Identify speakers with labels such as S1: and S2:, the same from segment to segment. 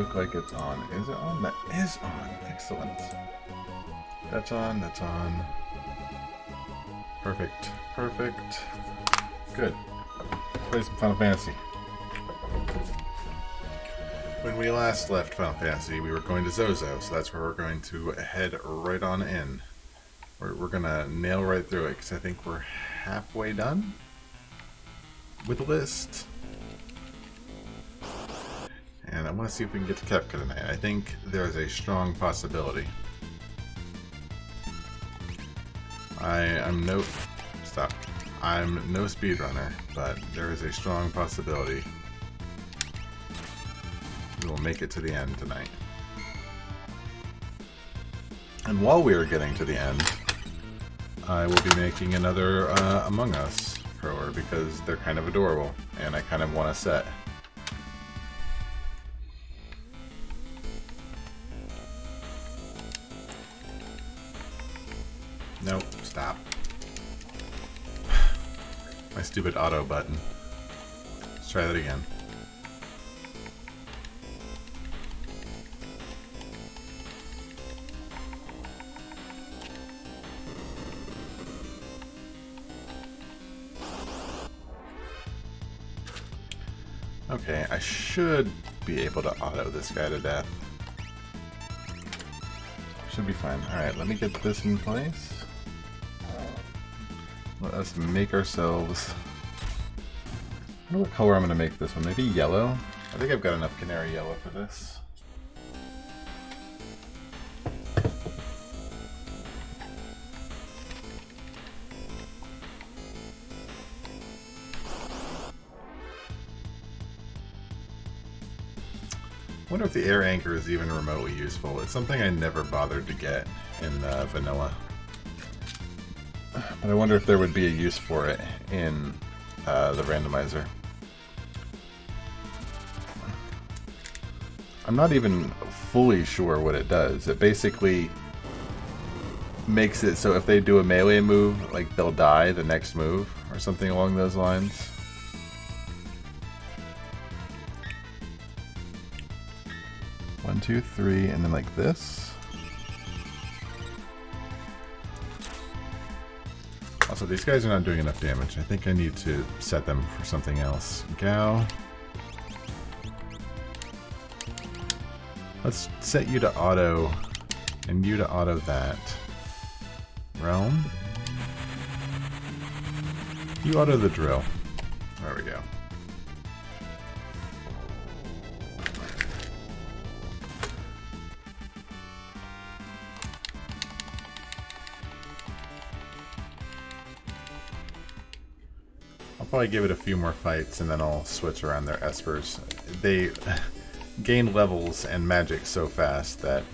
S1: look like it's on. Is it on? That is on. Excellent. That's on. That's on. Perfect. Perfect. Good. Let's play some Final Fantasy. When we last left Final Fantasy, we were going to Zozo, so that's where we're going to head right on in. We're going to nail right through it, because I think we're halfway done with the list. And I want to see if we can get to Kefka tonight. I think there's a strong possibility. I'm no speedrunner, but there is a strong possibility we will make it to the end tonight. And while we are getting to the end, I will be making another Among Us grower because they're kind of adorable, and I kind of want a set. Nope, stop. My stupid auto button. Let's try that again. Okay, I should be able to auto this guy to death. Should be fine. Alright, let me get this in place. Let us make ourselves... I don't know what color I'm going to make this one. Maybe yellow? I think I've got enough canary yellow for this. I wonder if the air anchor is even remotely useful. It's something I never bothered to get in vanilla. But I wonder if there would be a use for it in the randomizer. I'm not even fully sure what it does. It basically makes it so if they do a melee move, like they'll die the next move, or something along those lines. One, two, three, and then like this. Also, these guys are not doing enough damage. I think I need to set them for something else. Gao. Let's set you to auto, and you to auto that. Realm. You auto the drill. There we go. I'll probably give it a few more fights and then I'll switch around their espers. They gain levels and magic so fast that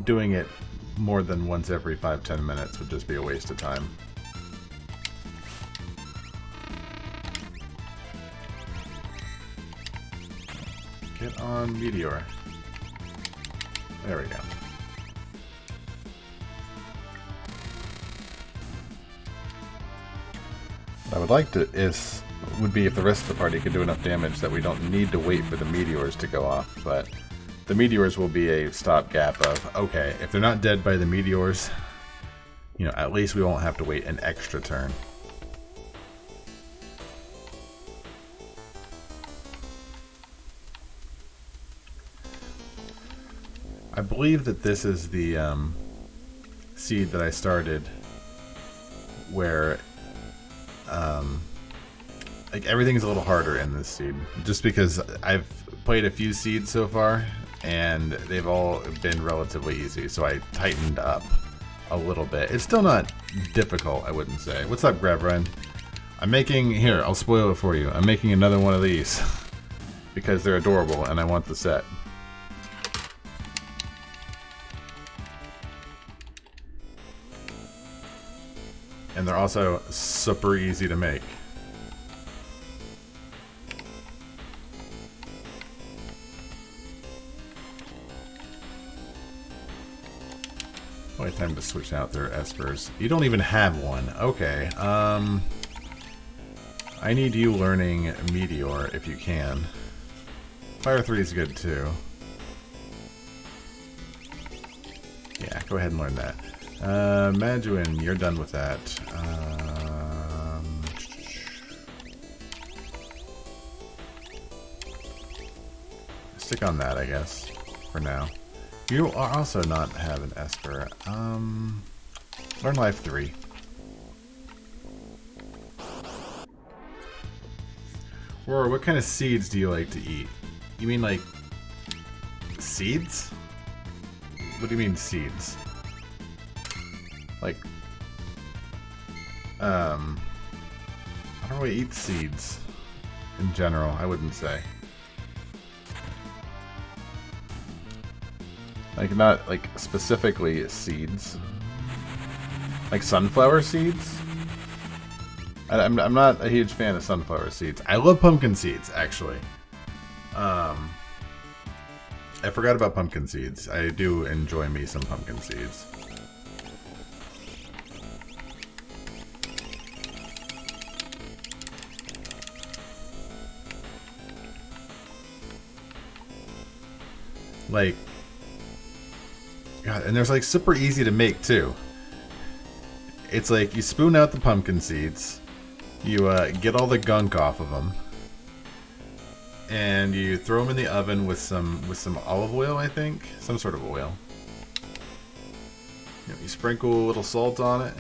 S1: doing it more than once every 5-10 minutes would just be a waste of time. Get on Meteor. There we go. What I would like to would be if the rest of the party could do enough damage that we don't need to wait for the meteors to go off, but the meteors will be a stopgap of, okay, if they're not dead by the meteors, you know, at least we won't have to wait an extra turn. I believe that this is the seed that I started where like everything's a little harder in this seed, just because I've played a few seeds so far and they've all been relatively easy, so I tightened up a little bit. It's still not difficult, I wouldn't say. What's up, Grabrun? I'm making, here, I'll spoil it for you. I'm making another one of these because they're adorable and I want the set. And they're also super easy to make. Probably time to switch out their espers. You don't even have one. Okay. I need you learning Meteor if you can. Fire 3 is good too. Yeah, go ahead and learn that. Maduin, you're done with that. Stick on that, I guess, for now. You are also not have an Esper. Learn Life 3. Or what kind of seeds do you like to eat? You mean like seeds? What do you mean seeds? Like, I don't really eat seeds in general, I wouldn't say. Like, not like specifically seeds. Like sunflower seeds? I'm not a huge fan of sunflower seeds. I love pumpkin seeds, actually. I forgot about pumpkin seeds. I do enjoy me some pumpkin seeds. Like, God, and they're like super easy to make too. It's like you spoon out the pumpkin seeds, you get all the gunk off of them, and you throw them in the oven with some olive oil, I think, some sort of oil. You sprinkle a little salt on it.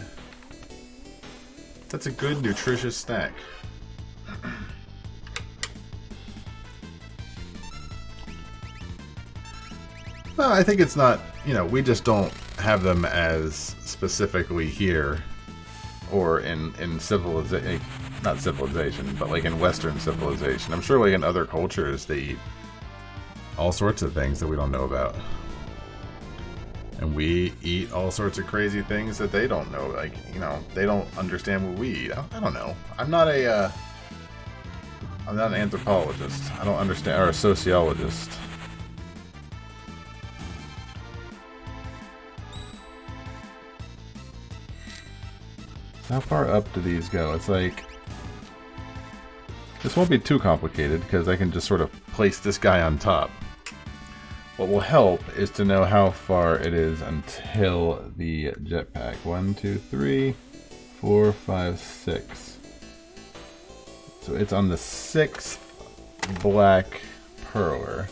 S1: That's a good, nutritious snack. Well, I think it's not, you know, we just don't have them as specifically here or in civilization, not civilization, but like in Western civilization. I'm sure like in other cultures they eat all sorts of things that we don't know about. And we eat all sorts of crazy things that they don't know. Like, you know, they don't understand what we eat. I don't know. I'm not an anthropologist. I don't understand, or a sociologist. How far up do these go? It's like, this won't be too complicated because I can just sort of place this guy on top. What will help is to know how far it is until the jetpack. 1, 2, 3, 4, 5, 6. So it's on the 6th black perler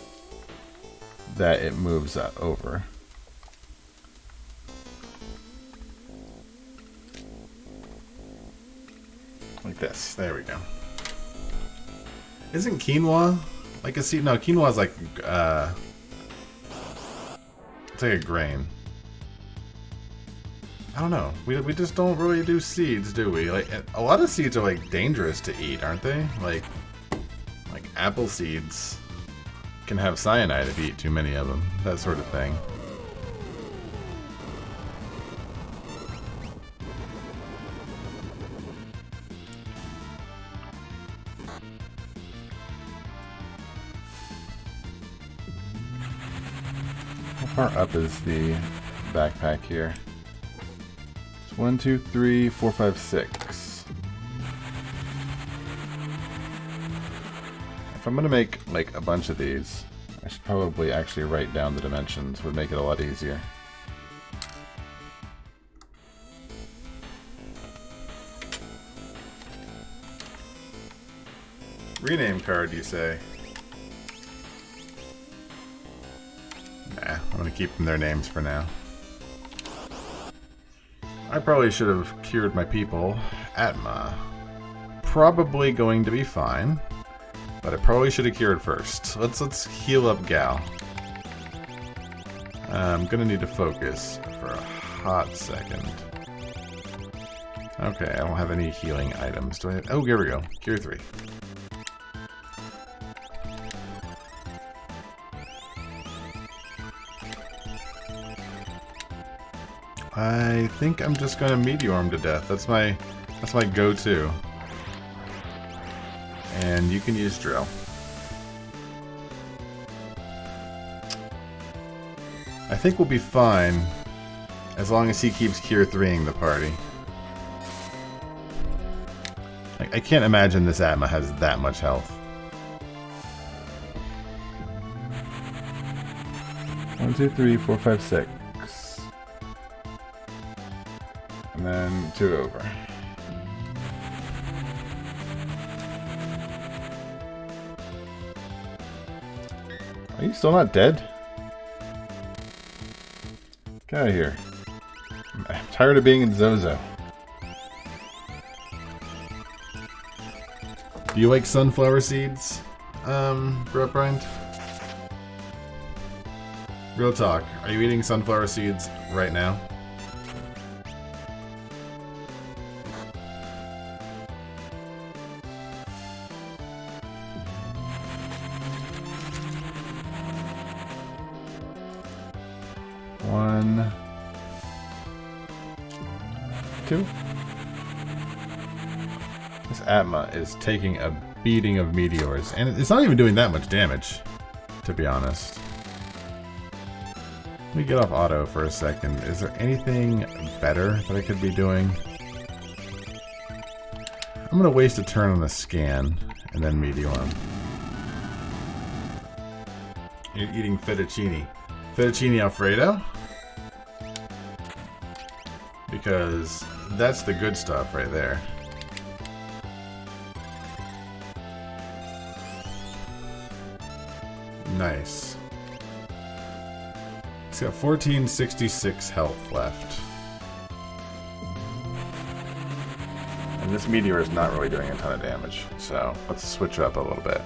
S1: that it moves over. Like this. There we go. Isn't quinoa like a seed? No, quinoa is like it's like a grain. I don't know. We just don't really do seeds, do we? Like, a lot of seeds are like dangerous to eat, aren't they? Like apple seeds can have cyanide if you eat too many of them. That sort of thing. How far up is the backpack here? It's 1, 2, 3, 4, 5, 6. If I'm gonna make like a bunch of these, I should probably actually write down the dimensions. Would make it a lot easier. Rename card, you say? Nah, I'm gonna keep them their names for now. I probably should have cured my people. Atma. Probably going to be fine, but I probably should have cured first. Let's heal up Gal. I'm gonna need to focus for a hot second. Okay, I don't have any healing items. Do I have? Oh, here we go. Cure 3. I think I'm just gonna meteor him to death. That's my go-to. And you can use drill. I think we'll be fine as long as he keeps cure 3ing the party. Like, I can't imagine this Atma has that much health. 1, 2, 3, 4, 5, 6. And then 2 over. Are you still not dead? Get out of here. I'm tired of being in Zozo. Do you like sunflower seeds, Brotbrind? Real talk, are you eating sunflower seeds right now? One, 2. This Atma is taking a beating of meteors, and it's not even doing that much damage, to be honest. Let me get off auto for a second. Is there anything better that I could be doing? I'm gonna waste a turn on a scan, and then meteor him. You're eating fettuccine. Fettuccine Alfredo? Because that's the good stuff right there. Nice. He's got 1466 health left. And this meteor is not really doing a ton of damage, so let's switch up a little bit.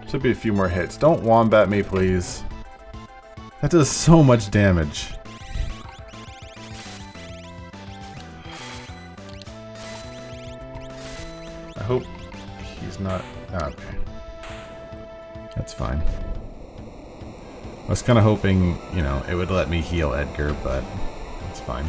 S1: Should be a few more hits. Don't wombat me, please. That does so much damage. I hope he's not... okay. That's fine. I was kind of hoping, you know, it would let me heal Edgar, but it's fine.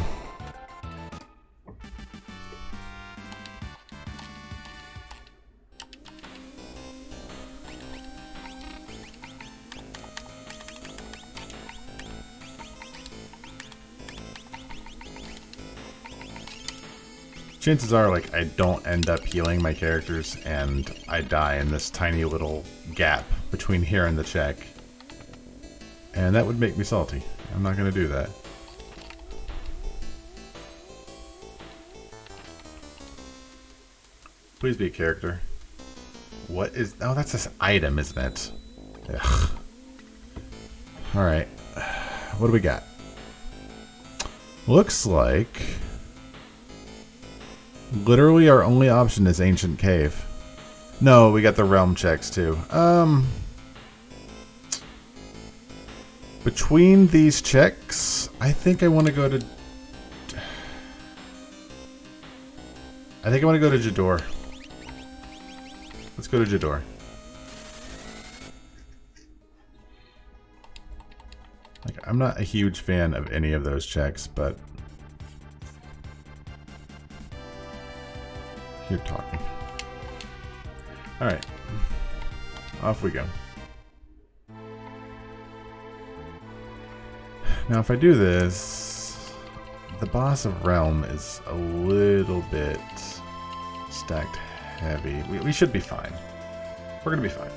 S1: Chances are, like, I don't end up healing my characters and I die in this tiny little gap between here and the check. And that would make me salty. I'm not going to do that. Please be a character. What is... oh, that's this item, isn't it? Ugh. Alright. What do we got? Looks like... literally our only option is Ancient Cave. No, we got the realm checks too. Between these checks, I think I want to go to... I think I want to go to Jador. Let's go to Jador. Like, I'm not a huge fan of any of those checks, but... you're talking. Alright. Off we go. Now if I do this, the boss of Realm is a little bit stacked heavy. We should be fine. We're gonna be fine.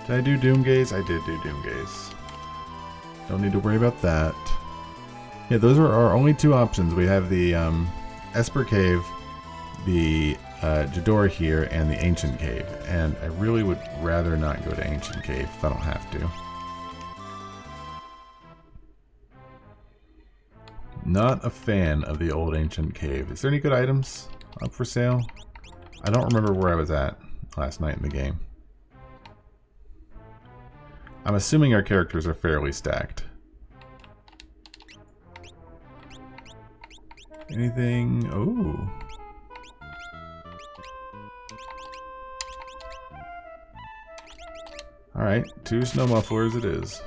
S1: Did I do Doom Gaze? I did do Doom Gaze. Don't need to worry about that. Yeah, those are our only two options. We have the Esper Cave, the Jador here, and the Ancient Cave. And I really would rather not go to Ancient Cave if I don't have to. Not a fan of the old Ancient Cave. Is there any good items up for sale? I don't remember where I was at last night in the game. I'm assuming our characters are fairly stacked. Anything? Oh. Alright, 2 snow mufflers it is.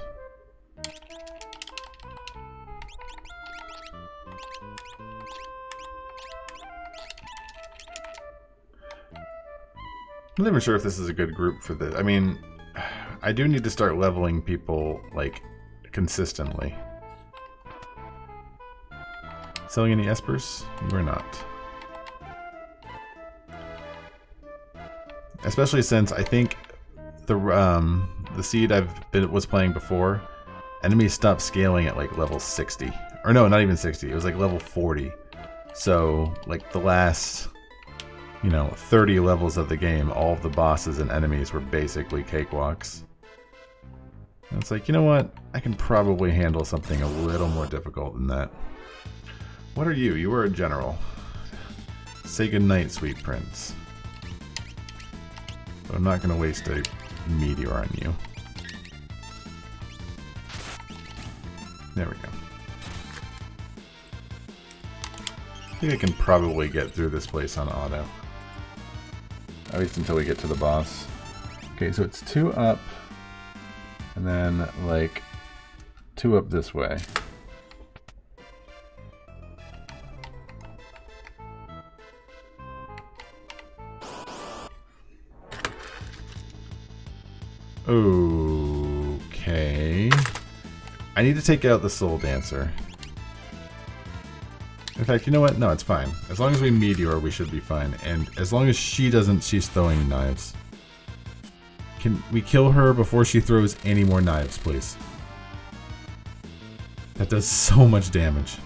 S1: I'm not even sure if this is a good group for this. I mean, I do need to start leveling people, like, consistently. Selling any espers? We're not. Especially since I think the seed was playing before, enemies stopped scaling at like level 60. Or no, not even 60. It was like level 40. So like the last, 30 levels of the game, all of the bosses and enemies were basically cakewalks. And it's like, you know what? I can probably handle something a little more difficult than that. What are you? You are a general. Say goodnight, sweet prince. But I'm not going to waste a meteor on you. There we go. I think I can probably get through this place on auto. At least until we get to the boss. Okay, so it's 2 up. And then, like, 2 up this way. Okay. I need to take out the Soul Dancer. In fact, you know what? No, it's fine. As long as we meteor, we should be fine. And as long as she doesn't, she's throwing knives. Can we kill her before she throws any more knives, please? That does so much damage.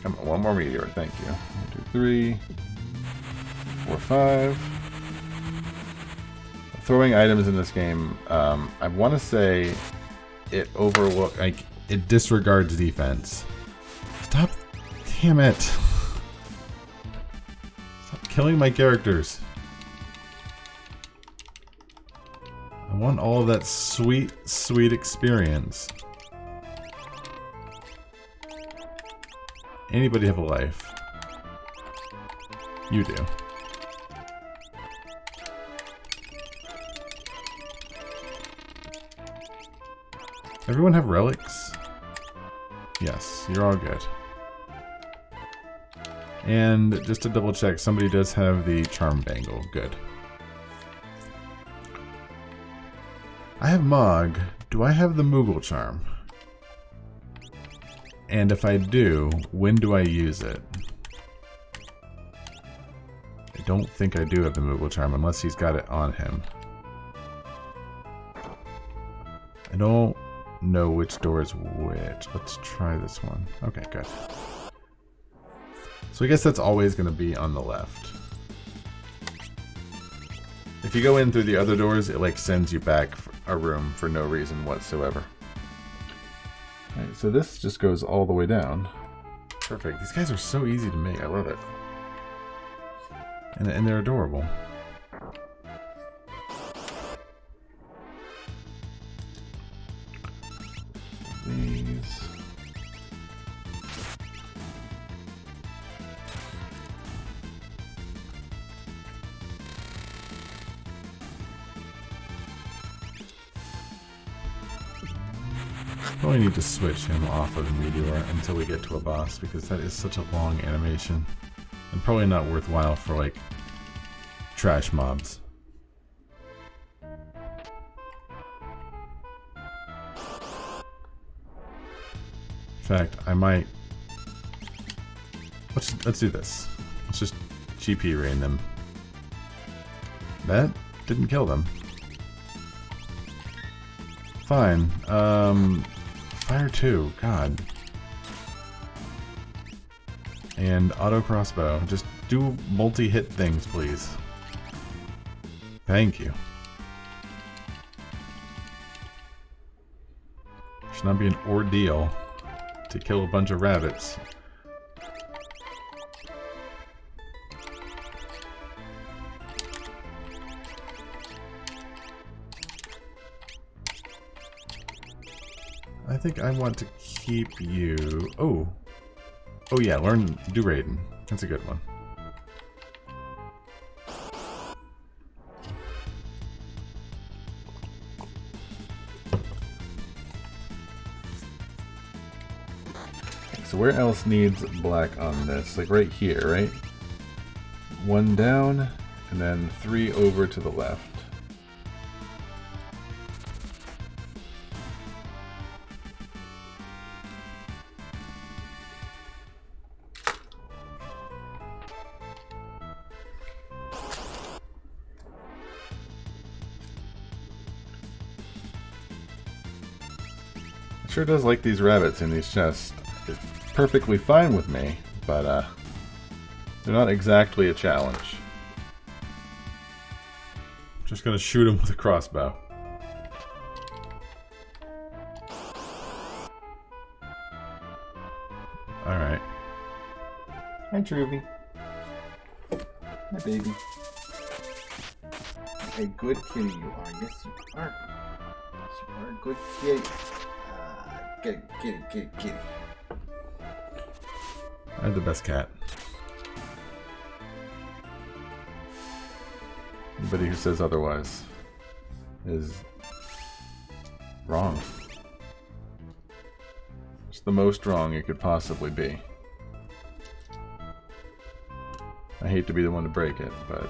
S1: Come on, one more meteor, thank you. 1, 2, 3, 4, 5. Throwing items in this game, I want to say it it disregards defense. Stop, damn it. Stop killing my characters. I want all of that sweet, sweet experience. Anybody have a life? You do. Everyone have relics? Yes, you're all good. And just to double check, somebody does have the charm bangle. Good. I have Mog. Do I have the Moogle charm? And if I do, when do I use it? I don't think I do have the Moogle charm unless he's got it on him. I don't know which door is which. Let's try this one. Okay, good. So I guess that's always going to be on the left. If you go in through the other doors, it like sends you back a room for no reason whatsoever. Alright, so this just goes all the way down. Perfect. These guys are so easy to make. I love it. And they're adorable. These. Probably need to switch him off of the meteor until we get to a boss because that is such a long animation and probably not worthwhile for like trash mobs. In fact, I might. Let's do this. Let's just GP rain them. That didn't kill them. Fine. Fire 2. God. And auto crossbow. Just do multi-hit things, please. Thank you. Should not be an ordeal to kill a bunch of rabbits. I think I want to keep you... Oh yeah, do Raiden. That's a good one. So where else needs black on this? Like right here, right? 1 down, and then 3 over to the left. sure does like these rabbits in these chests. It's perfectly fine with me, but they're not exactly a challenge. Just gonna shoot him with a crossbow. Alright. Hi, Droovy. Hi, baby. A good kitty you are. Yes, you are. Yes, you are a good kitty. Good kitty, kitty, kitty. I'm the best cat. Anybody who says otherwise is wrong. It's the most wrong it could possibly be. I hate to be the one to break it, but...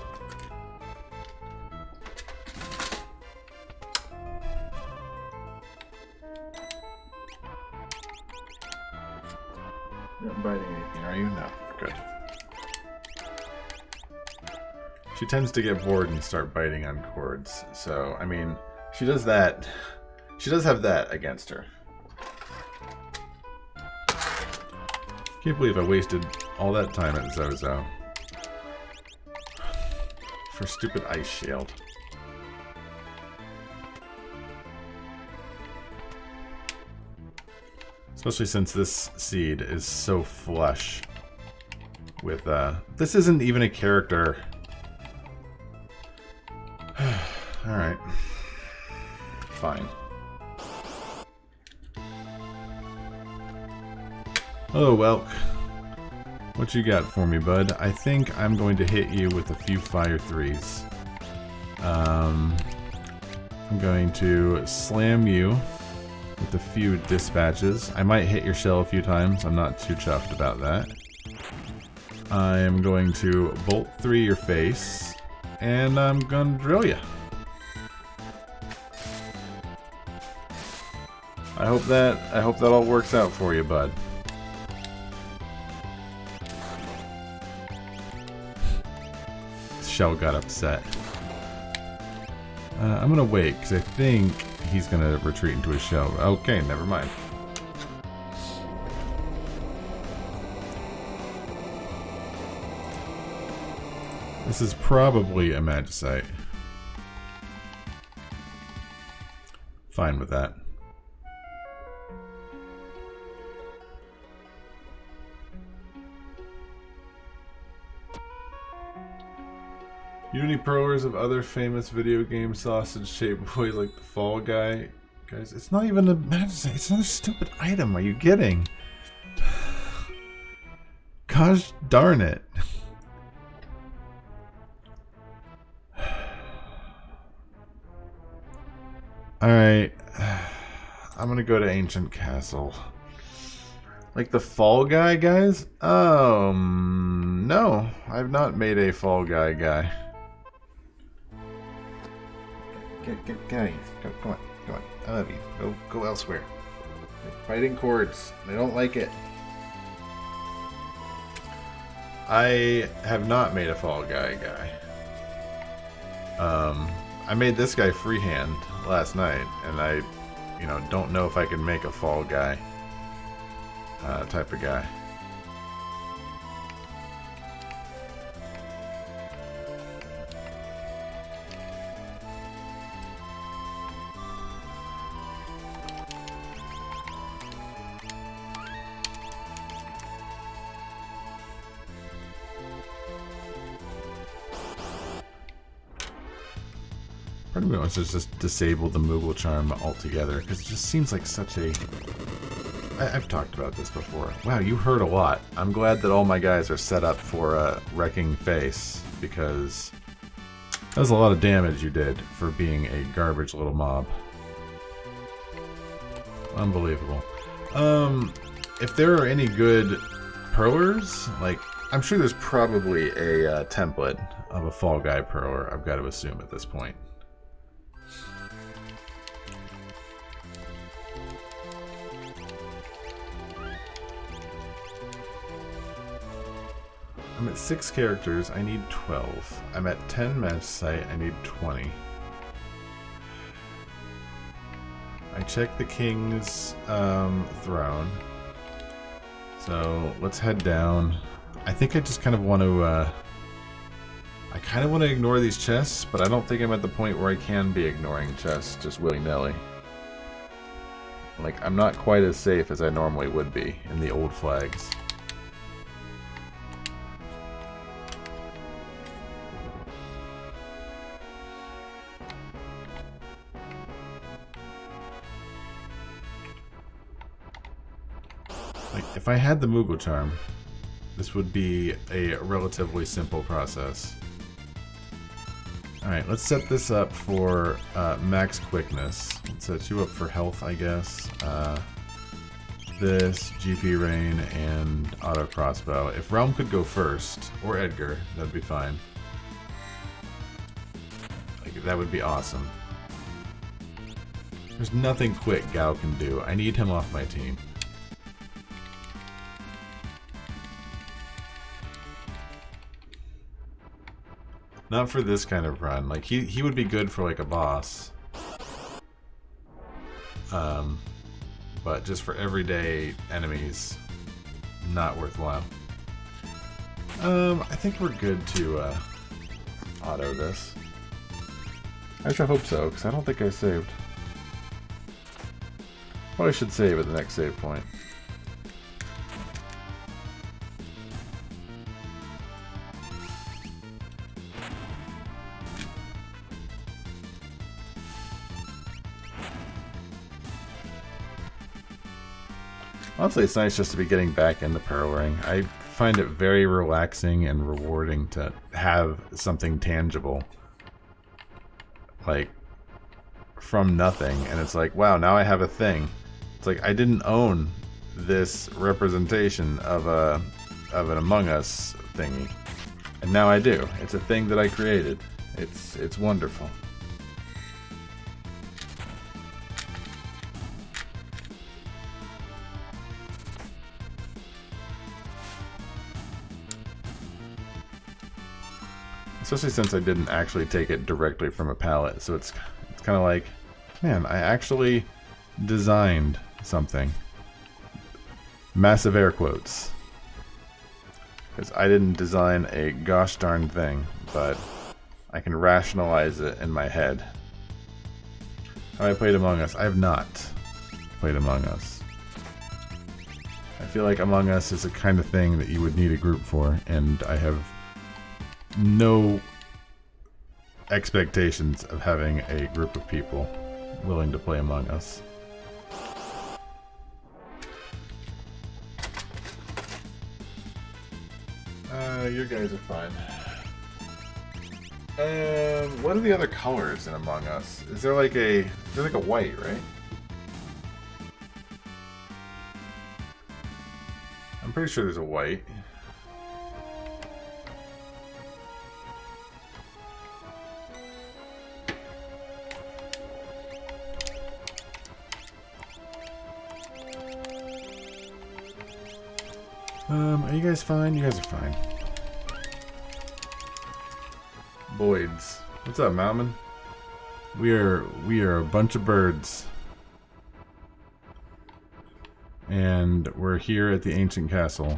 S1: You're not biting anything, are you? No. Good. She tends to get bored and start biting on cords, so, I mean, she does that. She does have that against her. Can't believe I wasted all that time at Zozo. For stupid ice shield. Especially since this seed is so flush with, this isn't even a character. Alright. Fine. Hello, Welk. What you got for me, bud? I think I'm going to hit you with a few fire threes. I'm going to slam you with a few dispatches. I might hit your shell a few times. I'm not too chuffed about that. I am going to bolt through your face, and I'm gonna drill you. I hope that all works out for you, bud. Shell got upset. I'm gonna wait because I think he's gonna retreat into his shell. Okay, never mind. This is probably a magicite. Fine with that. You know any prowers of other famous video game sausage-shaped boys like the Fall Guy? Guys, it's not even a magicite. It's another stupid item. Are you kidding? Gosh darn it. Alright. I'm gonna go to Ancient Castle. Like the Fall Guy, guys? No. I've not made a Fall Guy guy. Get out of here. Come on. I love you. Go elsewhere. They're fighting cords. They don't like it. I have not made a Fall Guy guy. I made this guy freehand last night, and I, don't know if I can make a Fall Guy type of guy. Part of me wants to just disable the Moogle Charm altogether, because it just seems like such a... I've talked about this before. Wow, you hurt a lot. I'm glad that all my guys are set up for a wrecking face, because that was a lot of damage you did for being a garbage little mob. Unbelievable. If there are any good perlers, like, I'm sure there's probably a template of a Fall Guy perler, I've got to assume at this point. I'm at 6 characters, I need 12. I'm at 10 match site, I need 20. I check the king's throne. So let's head down. I think I just kind of want to I kind of want to ignore these chests, but I don't think I'm at the point where I can be ignoring chests just willy-nilly. Like, I'm not quite as safe as I normally would be in the old flags. Like, if I had the Moogle Charm, this would be a relatively simple process. Alright, let's set this up for max quickness. Let's set you up for health, I guess. This, GP Rain, and auto crossbow. If Realm could go first, or Edgar, that'd be fine. Like, that would be awesome. There's nothing quick Gao can do. I need him off my team. Not for this kind of run. Like, he would be good for, like, a boss. But just for everyday enemies, not worthwhile. I think we're good to auto this. I sure hope so, because I don't think I saved. Probably should save at the next save point. Honestly, it's nice just to be getting back into Pearling. I find it very relaxing and rewarding to have something tangible. Like, from nothing. And it's like, wow, now I have a thing. It's like, I didn't own this representation of an Among Us thingy. And now I do. It's a thing that I created. It's wonderful. Especially since I didn't actually take it directly from a palette, so it's kind of like, man, I actually designed something. Massive air quotes. Because I didn't design a gosh darn thing, but I can rationalize it in my head. Have I played Among Us? I have not played Among Us. I feel like Among Us is the kind of thing that you would need a group for, and I have no expectations of having a group of people willing to play Among Us. You guys are fine. What are the other colors in Among Us? Is there like a white, right? I'm pretty sure there's a white. Are you guys fine? You guys are fine. Boyds. What's up, Malman? We are a bunch of birds. And we're here at the Ancient Castle.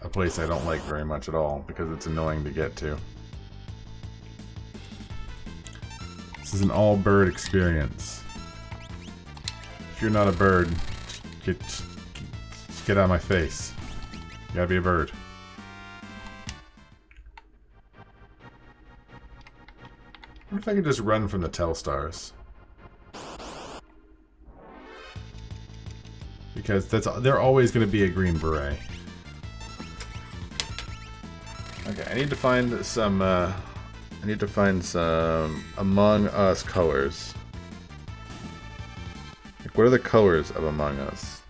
S1: A place I don't like very much at all, because it's annoying to get to. This is an all-bird experience. If you're not a bird, just get out of my face. You gotta be a bird. What if I could just run from the Telstars? Because they're always going to be a green beret. Okay, I need to find some Among Us colors. Like, what are the colors of Among Us?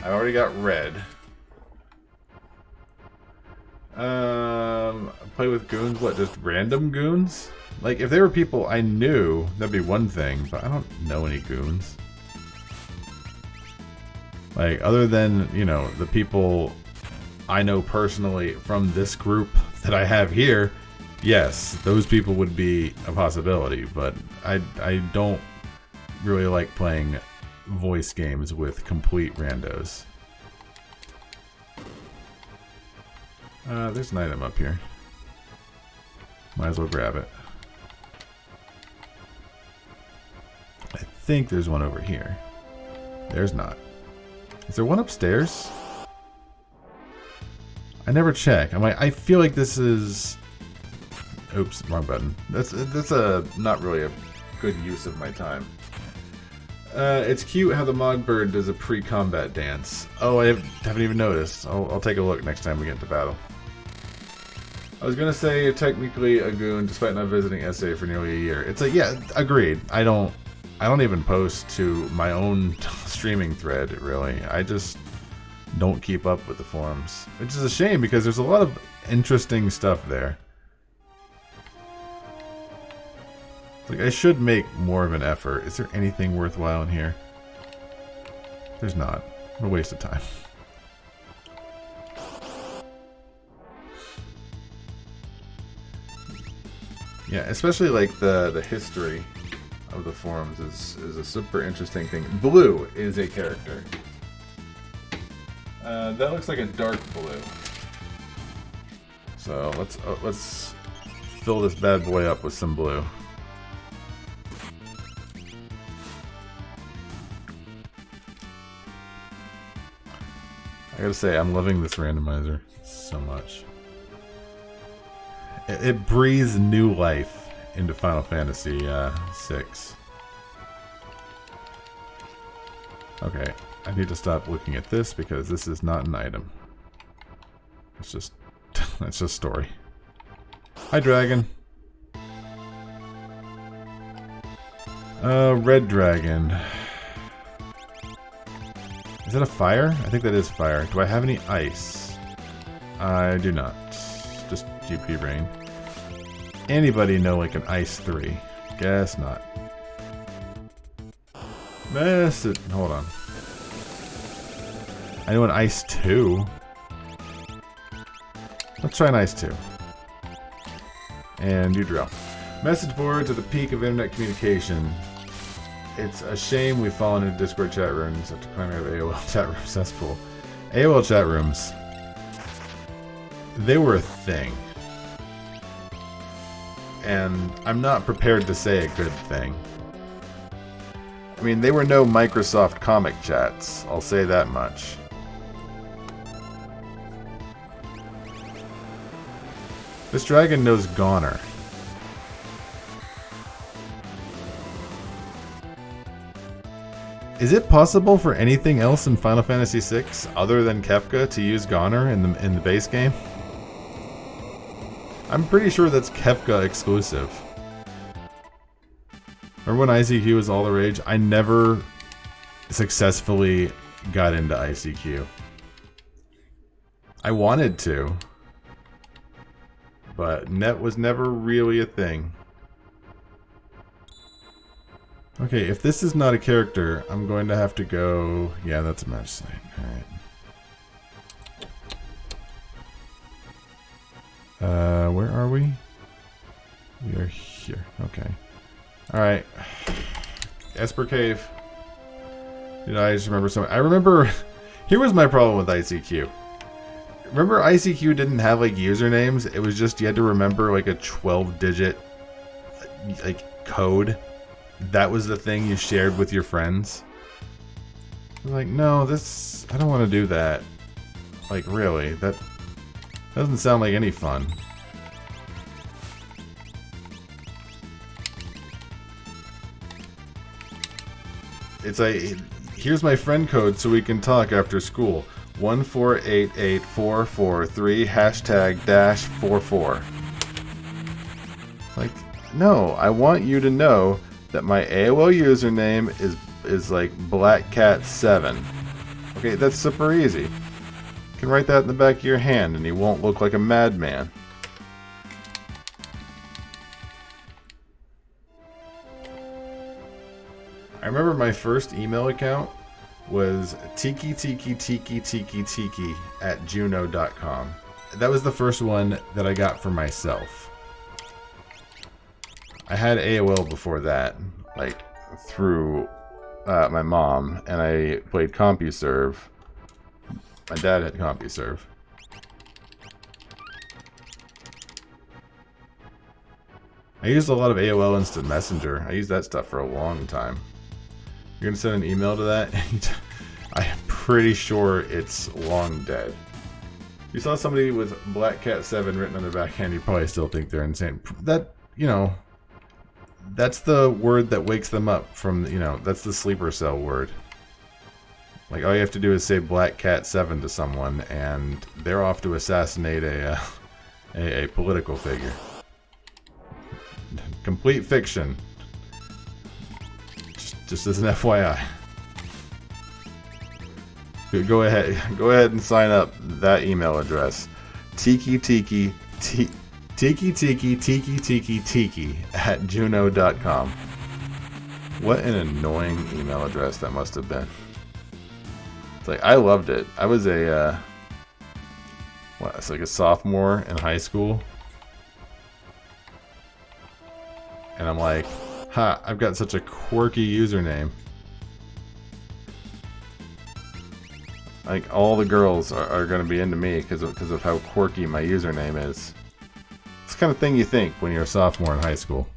S1: I already got red. Play with goons? What, just random goons? Like, if they were people I knew, that'd be one thing, but I don't know any goons. Like, other than, you know, the people I know personally from this group that I have here, yes, those people would be a possibility, but I don't really like playing voice games with complete randos. There's an item up here. Might as well grab it. I think there's one over here. There's not. Is there one upstairs? I never check. I feel like this is... Oops, wrong button. That's a not really a good use of my time. It's cute how the Mogbird does a pre-combat dance. Oh, I haven't even noticed. I'll take a look next time we get into battle. I was gonna say you're technically a goon despite not visiting SA for nearly a year. It's like, yeah, agreed. I don't even post to my own streaming thread, really. I just don't keep up with the forums. Which is a shame because there's a lot of interesting stuff there. Like, I should make more of an effort. Is there anything worthwhile in here? There's not. What a waste of time. Yeah, especially like the history of the forums is a super interesting thing. Blue is a character. That looks like a dark blue. So let's fill this bad boy up with some blue. I gotta say, I'm loving this randomizer so much. It breathes new life into Final Fantasy 6. Okay, I need to stop looking at this because this is not an item. It's just it's just story. Hi, dragon. Red dragon. Is that a fire? I think that is fire. Do I have any ice? I do not. Just GP rain. Anybody know like an ice 3? Guess not. Hold on. I know an ice 2. Let's try an ice 2. And you drill. Message boards are the peak of internet communication. It's a shame we've fallen into Discord chat rooms after climbing out of AOL chat room cesspool. AOL chat rooms, they were a thing. And I'm not prepared to say a good thing. I mean, they were no Microsoft comic chats, I'll say that much. This dragon knows Goner. Is it possible for anything else in Final Fantasy VI other than Kefka to use Goner in the base game? I'm pretty sure that's Kefka exclusive. Remember when ICQ was all the rage? I never successfully got into ICQ. I wanted to, but net was never really a thing. Okay, if this is not a character, I'm going to have to go... Yeah, that's a match site. Alright. Where are we? We are here. Okay. Alright. Esper Cave. Dude, I just remember something. I remember... Here was my problem with ICQ. Remember ICQ didn't have, like, usernames? It was just you had to remember, like, a 12-digit, like, code. That was the thing you shared with your friends. I'm like, no, this... I don't want to do that. Like, really? That doesn't sound like any fun. It's like, here's my friend code so we can talk after school. 1488443 #-44. Like, no, I want you to know that my AOL username is like BlackCat7. Okay, that's super easy. You can write that in the back of your hand and you won't look like a madman. I remember my first email account was tiki@juno.com. That was the first one that I got for myself. I had AOL before that, like through my mom, and I played CompuServe. My dad had CompuServe. I used a lot of AOL Instant Messenger. I used that stuff for a long time. You're gonna send an email to that? I'm pretty sure it's long dead. If you saw somebody with Black Cat 7 written on their backhand, you probably still think they're insane. That, you know, that's the word that wakes them up from, you know, that's the sleeper cell word. Like, all you have to do is say Black Cat 7 to someone, and they're off to assassinate a political figure. Complete fiction. Just as an FYI. Go ahead and sign up that email address. Tiki at juno.com. What an annoying email address that must have been. It's like, I loved it. I was it's like a sophomore in high school. And I'm like, ha, I've got such a quirky username. Like, all the girls are going to be into me because of how quirky my username is. It's the kind of thing you think when you're a sophomore in high school.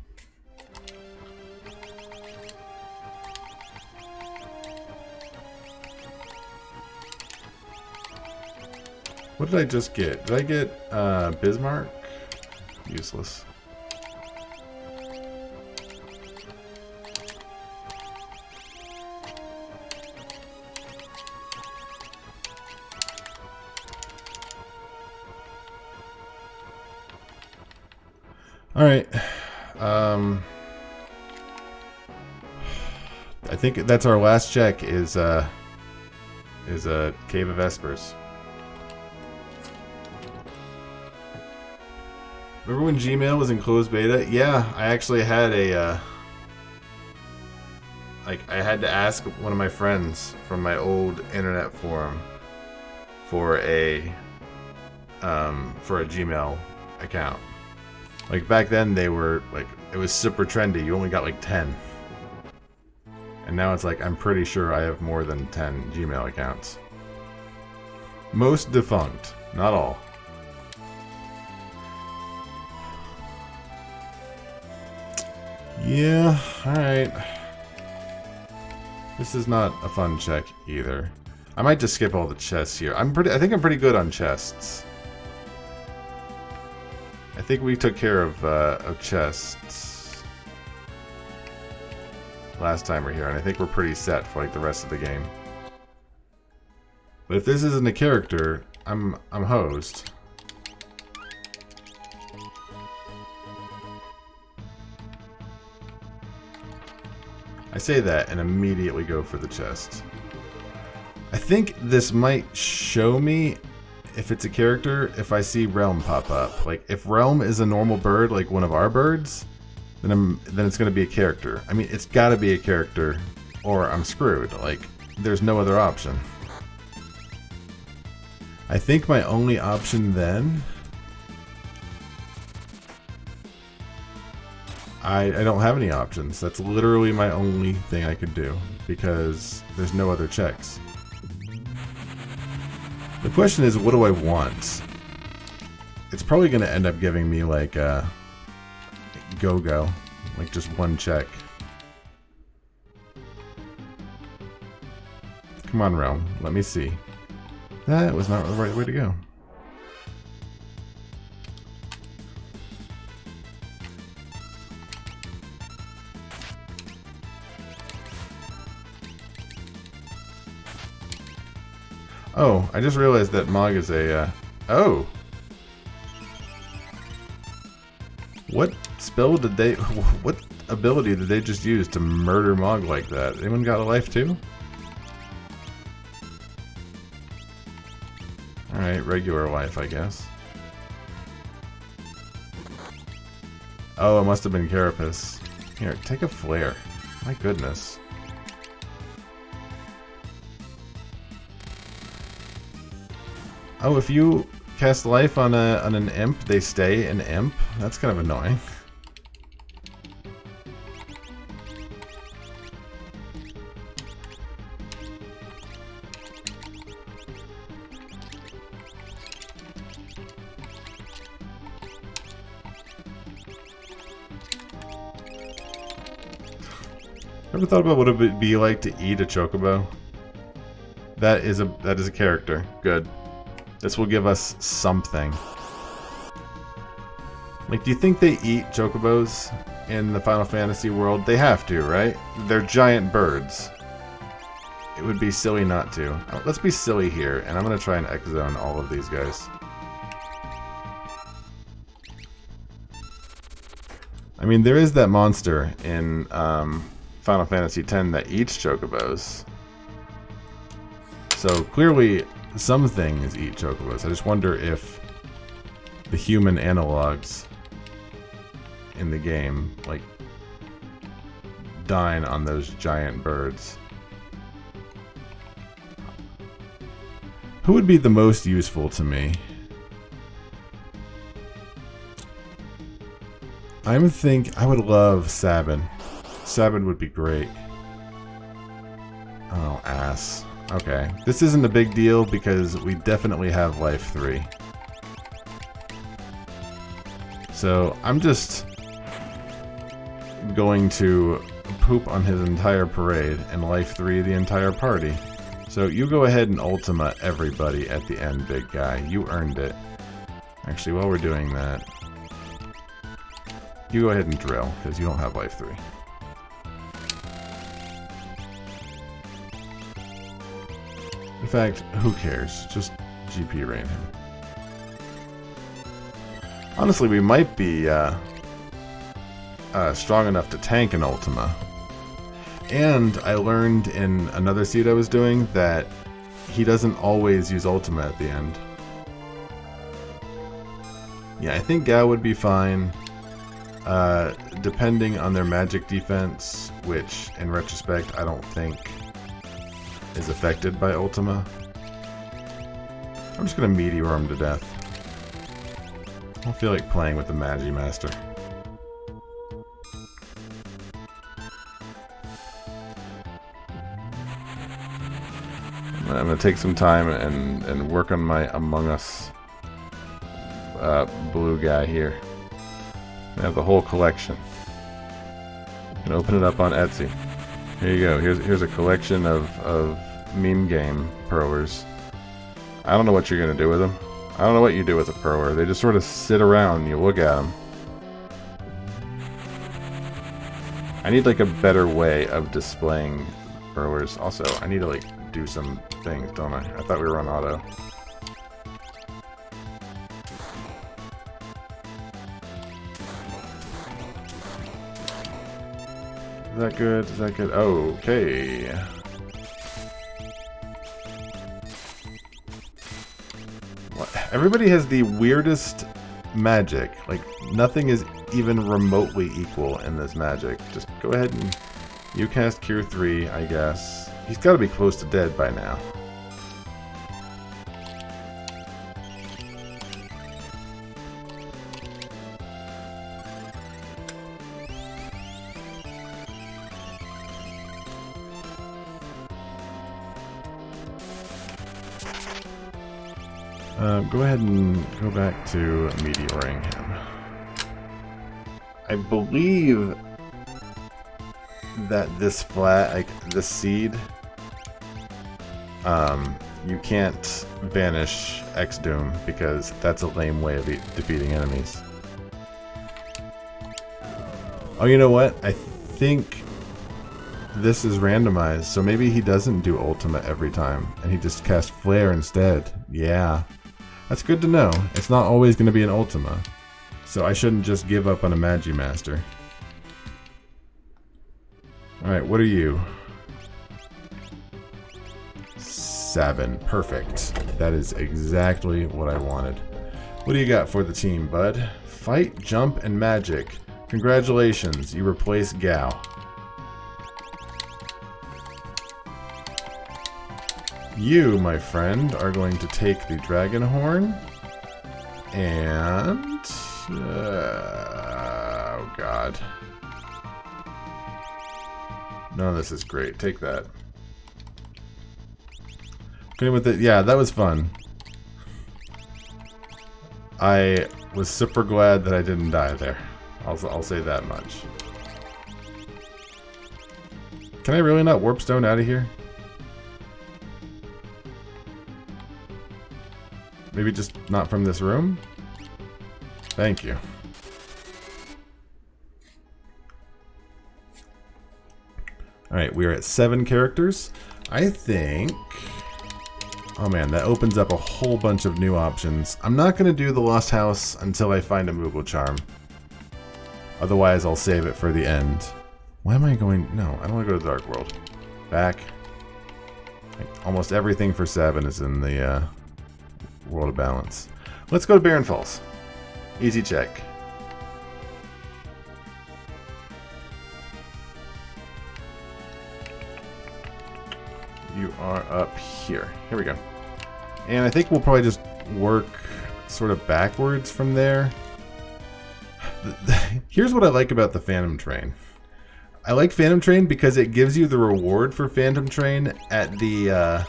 S1: What did I just get? Did I get Bismarck? Useless. Alright, I think that's our last check is a Cave of Vespers. Remember when Gmail was in closed beta? Yeah, I actually had a, I had to ask one of my friends from my old internet forum for a Gmail account. Like, back then, they were, like, it was super trendy. You only got, like, 10. And now it's like, I'm pretty sure I have more than 10 Gmail accounts. Most defunct. Not all. Yeah, alright. This is not a fun check, either. I might just skip all the chests here. I think I'm pretty good on chests. I think we took care of chests last time we're here, and I think we're pretty set for like the rest of the game. But if this isn't a character, I'm hosed. I say that and immediately go for the chest. I think this might show me if it's a character, if I see Realm pop up. Like, if Realm is a normal bird, like one of our birds, then it's going to be a character. I mean, it's got to be a character, or I'm screwed. Like, there's no other option. I think my only option then... I don't have any options. That's literally my only thing I could do, because there's no other checks. The question is, what do I want? It's probably going to end up giving me, like, go-go. Like, just one check. Come on, Realm. Let me see. That was not the right way to go. Oh, I just realized that Mog is a, oh! What spell did they... What ability did they just use to murder Mog like that? Anyone got a life too? Alright, regular life, I guess. Oh, it must have been Carapace. Here, take a flare. My goodness. Oh, if you cast life on an imp, they stay an imp? That's kind of annoying. Ever thought about what it would be like to eat a chocobo? That is a character. Good. This will give us something. Like, do you think they eat chocobos in the Final Fantasy world? They have to, right? They're giant birds. It would be silly not to. Let's be silly here, and I'm gonna try and X-zone all of these guys. I mean, there is that monster in Final Fantasy X that eats chocobos. So clearly, some things eat chocobos. I just wonder if the human analogs in the game, like, dine on those giant birds. Who would be the most useful to me? I would love Sabin. Sabin would be great. Oh, ass. Okay. This isn't a big deal because we definitely have life 3. So I'm just going to poop on his entire parade and life 3 the entire party. So you go ahead and Ultima everybody at the end, big guy. You earned it. Actually, while we're doing that, you go ahead and drill, because you don't have life 3. In fact, who cares? Just GP rain him. Honestly, we might be strong enough to tank an Ultima. And I learned in another seed I was doing that he doesn't always use Ultima at the end. Yeah, I think Gao would be fine. Depending on their magic defense, which in retrospect I don't think is affected by Ultima. I'm just gonna meteor him to death. I don't feel like playing with the Magi Master. I'm gonna take some time and work on my Among Us blue guy here. I have the whole collection. You can open it up on Etsy. Here you go. Here's a collection of meme game perlers. I don't know what you're gonna do with them. I don't know what you do with a perler. They just sort of sit around and you look at them. I need like a better way of displaying perlers. Also, I need to like do some things, don't I? I thought we were on auto. Is that good? Is that good? Okay. What? Everybody has the weirdest magic. Like, nothing is even remotely equal in this magic. Just go ahead and you cast Cure 3, I guess. He's got to be close to dead by now. Go ahead and go back to meteoring him. I believe that this flat, like this seed, you can't vanish X-Doom because that's a lame way of defeating enemies. Oh, you know what? I think this is randomized, so maybe he doesn't do Ultima every time, and he just casts Flare instead. Yeah. That's good to know. It's not always going to be an Ultima. So I shouldn't just give up on a Magi Master. Alright, what are you? 7. Perfect. That is exactly what I wanted. What do you got for the team, bud? Fight, jump, and magic. Congratulations, you replace Gao. You, my friend, are going to take the Dragon Horn and... oh god. None of this is great. Take that. Okay, with it. Yeah, that was fun. I was super glad that I didn't die there. I'll say that much. Can I really not warp stone out of here? Maybe just not from this room? Thank you. Alright, we are at 7 characters. I think... Oh man, that opens up a whole bunch of new options. I'm not going to do the Lost House until I find a Moogle Charm. Otherwise, I'll save it for the end. Why am I going... No, I don't want to go to the Dark World. Back. Like, almost everything for 7 is in the World of Balance. Let's go to Barren Falls. Easy check. You are up here. Here we go. And I think we'll probably just work sort of backwards from there. Here's what I like about the Phantom Train. I like Phantom Train because it gives you the reward for Phantom Train at the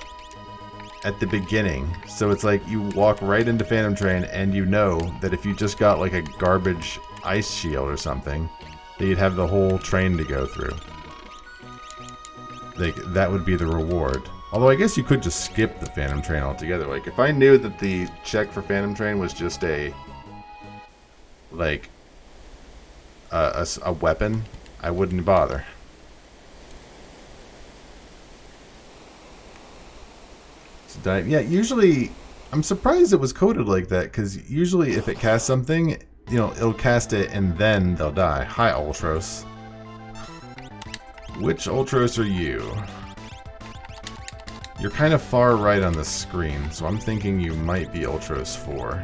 S1: beginning. So it's like you walk right into Phantom Train and you know that if you just got like a garbage ice shield or something, that you'd have the whole train to go through. Like, that would be the reward. Although I guess you could just skip the Phantom Train altogether. Like, if I knew that the check for Phantom Train was just a weapon, I wouldn't bother. So, yeah, usually, I'm surprised it was coded like that, because usually if it casts something, you know, it'll cast it and then they'll die. Hi, Ultros. Which Ultros are you? You're kind of far right on the screen, so I'm thinking you might be Ultros 4.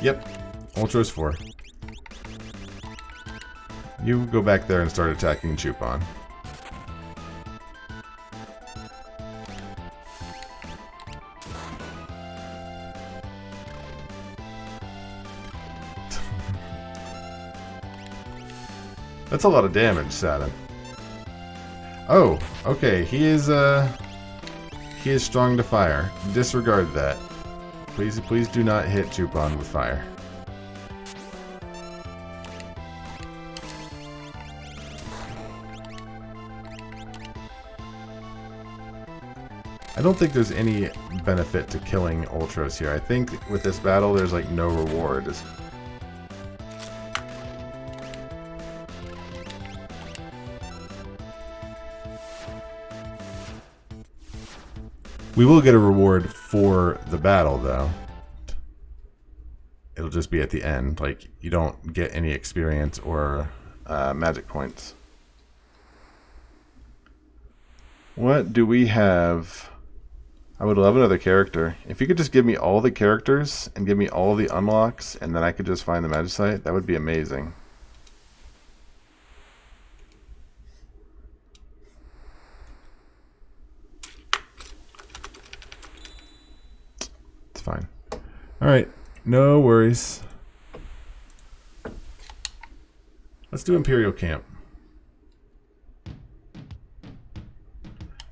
S1: Yep, Ultros 4. You go back there and start attacking Chupon. That's a lot of damage, Saturn. Oh, okay. He is strong to fire. Disregard that. Please do not hit Chupon with fire. I don't think there's any benefit to killing Ultros here. I think with this battle there's like no reward. We will get a reward for the battle, though. It'll just be at the end. Like, you don't get any experience or magic points. What do we have? I would love another character. If you could just give me all the characters and give me all the unlocks, and then I could just find the Magicite, that would be amazing. Fine. Alright, no worries. Let's do Imperial Camp.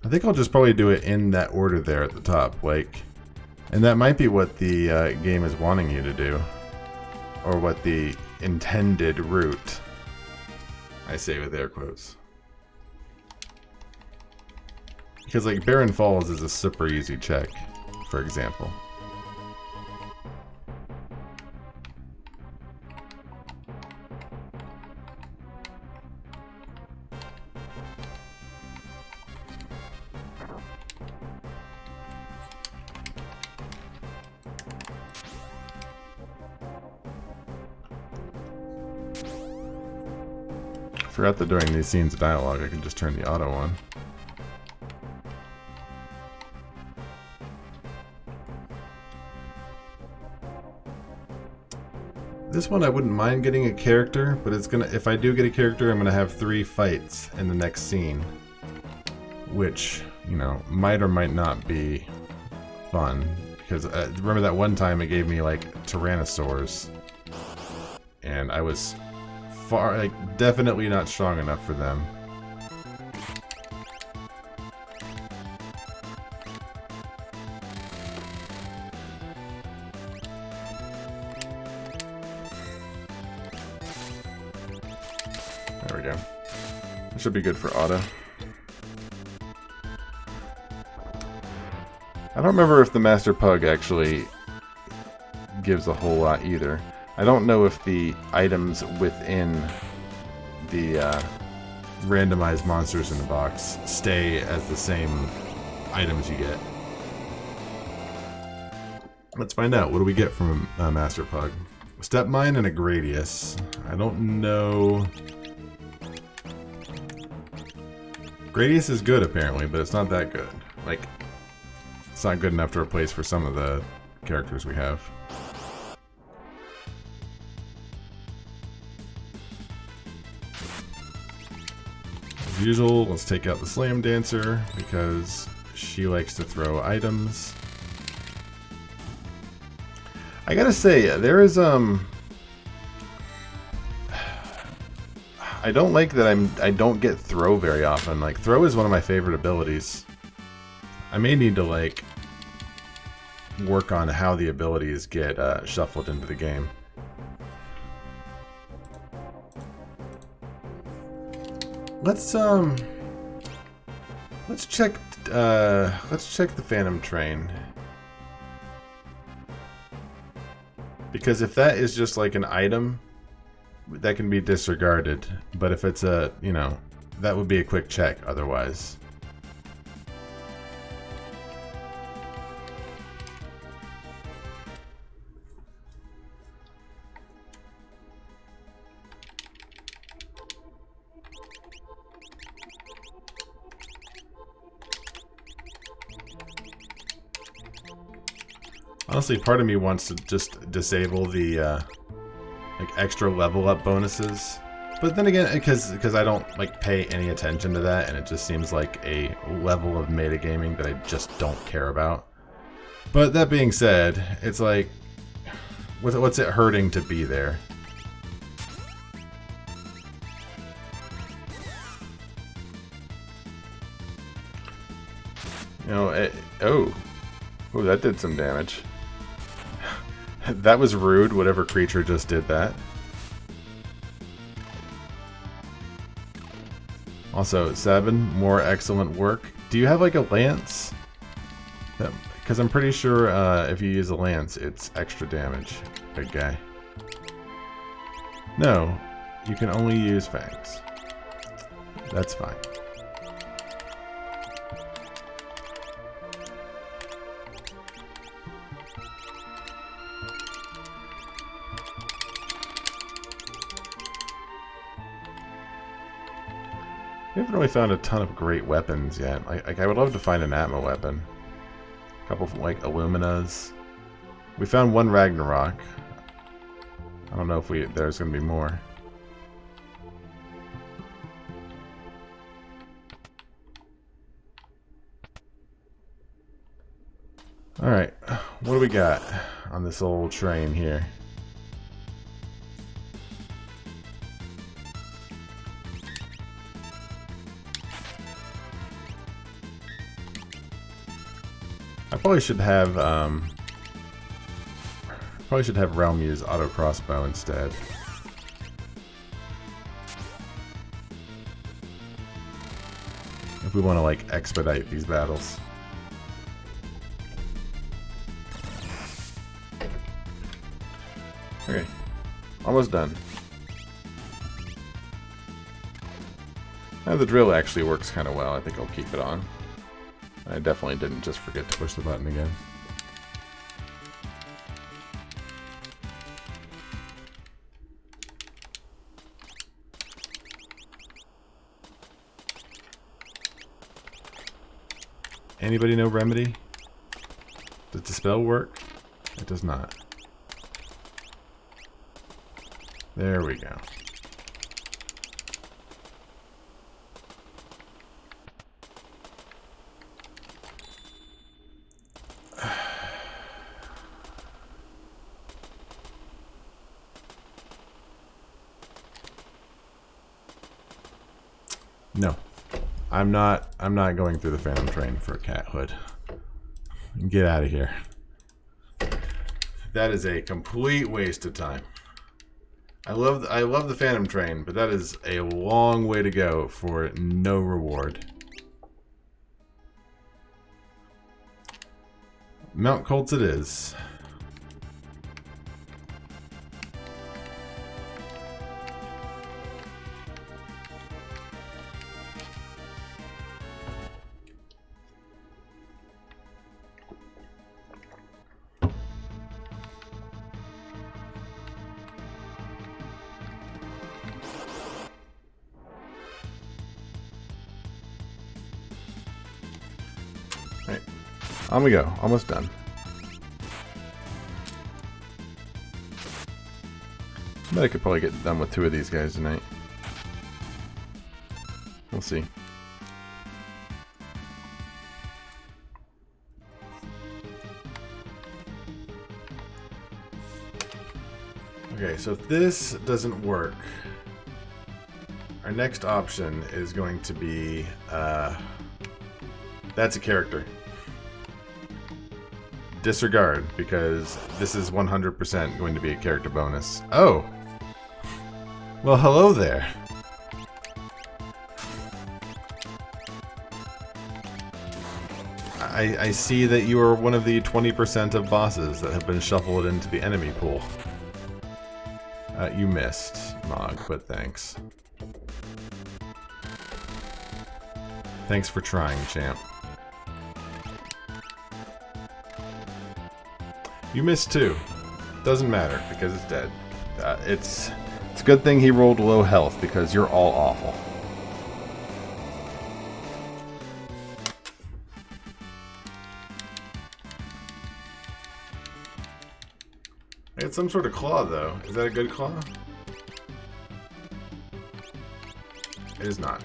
S1: I think I'll just probably do it in that order there at the top, like, and that might be what the game is wanting you to do, or what the intended route, I say with air quotes. Because like Barren Falls is a super easy check, for example. Forgot that during these scenes of dialogue I can just turn the auto on. This one I wouldn't mind getting a character, but it's gonna, if I do get a character, I'm gonna have 3 fights in the next scene. Which, you know, might or might not be fun. Because remember that one time it gave me like Tyrannosaurs. And I was definitely not strong enough for them. go. It should be good for auto. I don't remember if the Master Pug actually gives a whole lot either. I don't know if the items within the randomized monsters in the box stay as the same items you get. Let's find out. What do we get from a Master Pug? A Step Mine and a Gradius. I don't know. Gradius is good apparently, but it's not that good. Like, it's not good enough to replace for some of the characters we have. As usual, let's take out the Slam Dancer because she likes to throw items. I gotta say, there is I don't like that I don't get throw very often. Like, throw is one of my favorite abilities. I may need to like work on how the abilities get shuffled into the game. Let's check the Phantom Train. Because if that is just like an item, that can be disregarded. But if it's a, you know, that would be a quick check otherwise. Honestly, part of me wants to just disable the like extra level up bonuses, but then again, because I don't like pay any attention to that, and it just seems like a level of metagaming that I just don't care about. But that being said, it's like, what's it hurting to be there? You know, oh, that did some damage. That was rude, whatever creature just did that. Also, 7, more excellent work. Do you have like a lance? Because I'm pretty sure if you use a lance, it's extra damage. Big guy. No, you can only use fangs. That's fine. We haven't really found a ton of great weapons yet. Like I would love to find an Atma weapon. A couple of, like, Illuminas. We found one Ragnarok. I don't know if there's going to be more. Alright, what do we got on this old train here? I probably should have Realm use auto crossbow instead. If we want to like expedite these battles. Okay, almost done. Now the drill actually works kind of well. I think I'll keep it on. I definitely didn't just forget to push the button again. Anybody know Remedy? Does the spell work? It does not. There we go. No, I'm not going through the Phantom Train for a cat hood. Get out of here. That is a complete waste of time. I love the Phantom Train, but that is a long way to go for no reward. Mount Colts it is. Alright, on we go. Almost done. But I could probably get done with 2 of these guys tonight. We'll see. Okay, so if this doesn't work, our next option is going to be, that's a character. Disregard, because this is 100% going to be a character bonus. Oh! Well, hello there. I see that you are one of the 20% of bosses that have been shuffled into the enemy pool. You missed, Mog, but thanks. Thanks for trying, champ. You missed too. Doesn't matter, because it's dead. It's a good thing he rolled low health, because you're all awful. I got some sort of claw, though. Is that a good claw? It is not.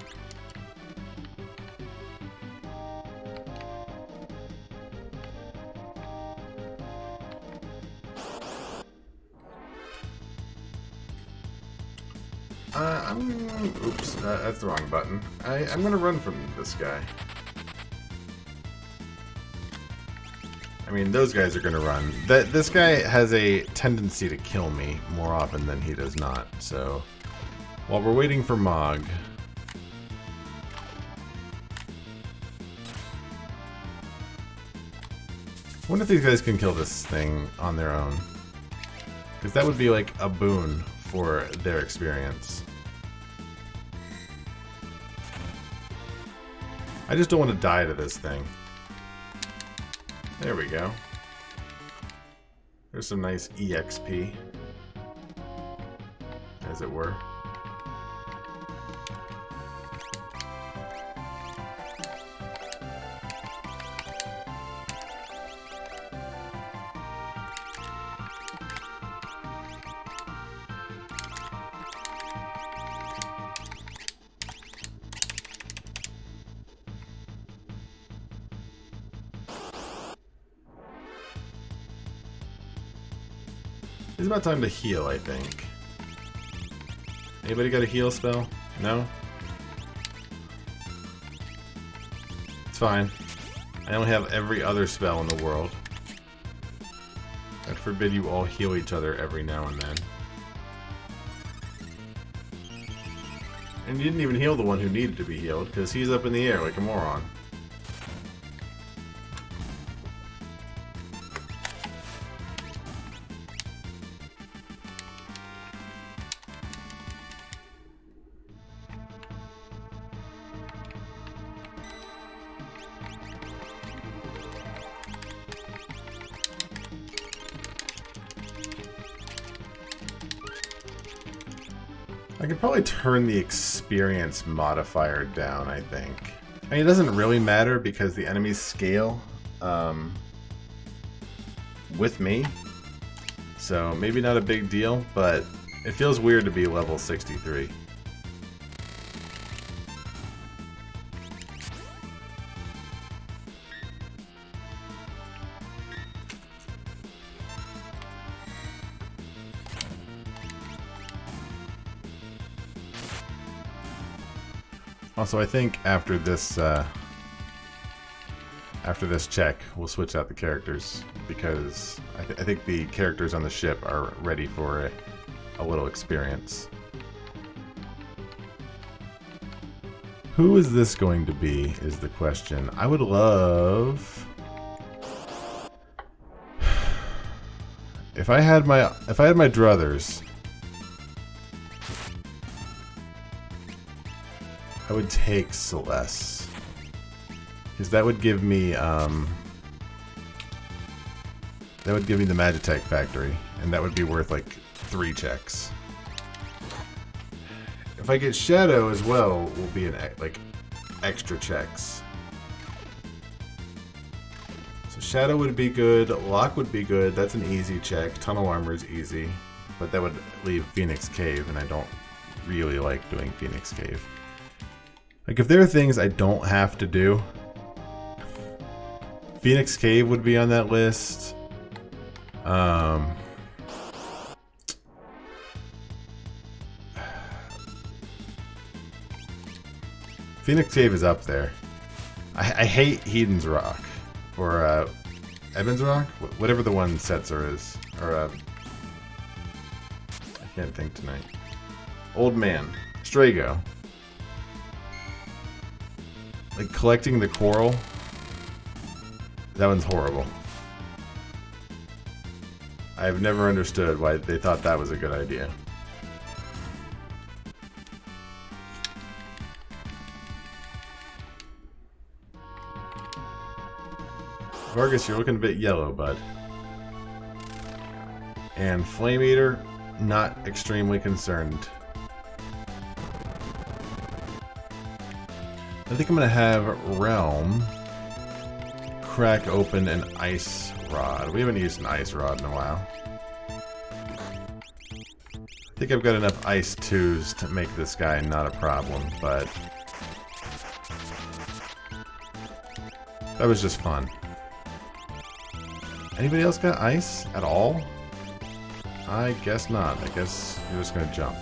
S1: Oops, that's the wrong button. I'm gonna run from this guy. I mean, those guys are gonna run. This guy has a tendency to kill me more often than he does not, so... While we're waiting for Mog... I wonder if these guys can kill this thing on their own. Because that would be like a boon for their experience. I just don't want to die to this thing. There we go. There's some nice EXP, as it were. It's about time to heal, I think. Anybody got a heal spell? No? It's fine. I only have every other spell in the world. I forbid you all heal each other every now and then. And you didn't even heal the one who needed to be healed, because he's up in the air like a moron. I could probably turn the experience modifier down, I think. I mean, it doesn't really matter because the enemies scale with me. So maybe not a big deal, but it feels weird to be level 63. Also, I think after this check, we'll switch out the characters because I think the characters on the ship are ready for a little experience. Who is this going to be is the question. I would love if I had my druthers, I would take Celeste. Because that would give me the Magitech factory, and that would be worth like 3 checks. If I get Shadow as well, will be an like extra checks. So Shadow would be good, Lock would be good. That's an easy check. Tunnel Armor is easy, but that would leave Phoenix Cave, and I don't really like doing Phoenix Cave. Like if there are things I don't have to do, Phoenix Cave would be on that list. Phoenix Cave is up there. I hate Heden's Rock. Or, Evan's Rock? Whatever the one Setzer is. Or, I can't think tonight. Old Man. Strago. Like, collecting the coral. That one's horrible. I've never understood why they thought that was a good idea. Vargas, you're looking a bit yellow, bud. And Flame Eater, not extremely concerned. I think I'm gonna have Realm crack open an Ice Rod. We haven't used an Ice Rod in a while. I think I've got enough Ice 2s to make this guy not a problem, but that was just fun. Anybody else got ice at all? I guess not. I guess you're just gonna jump.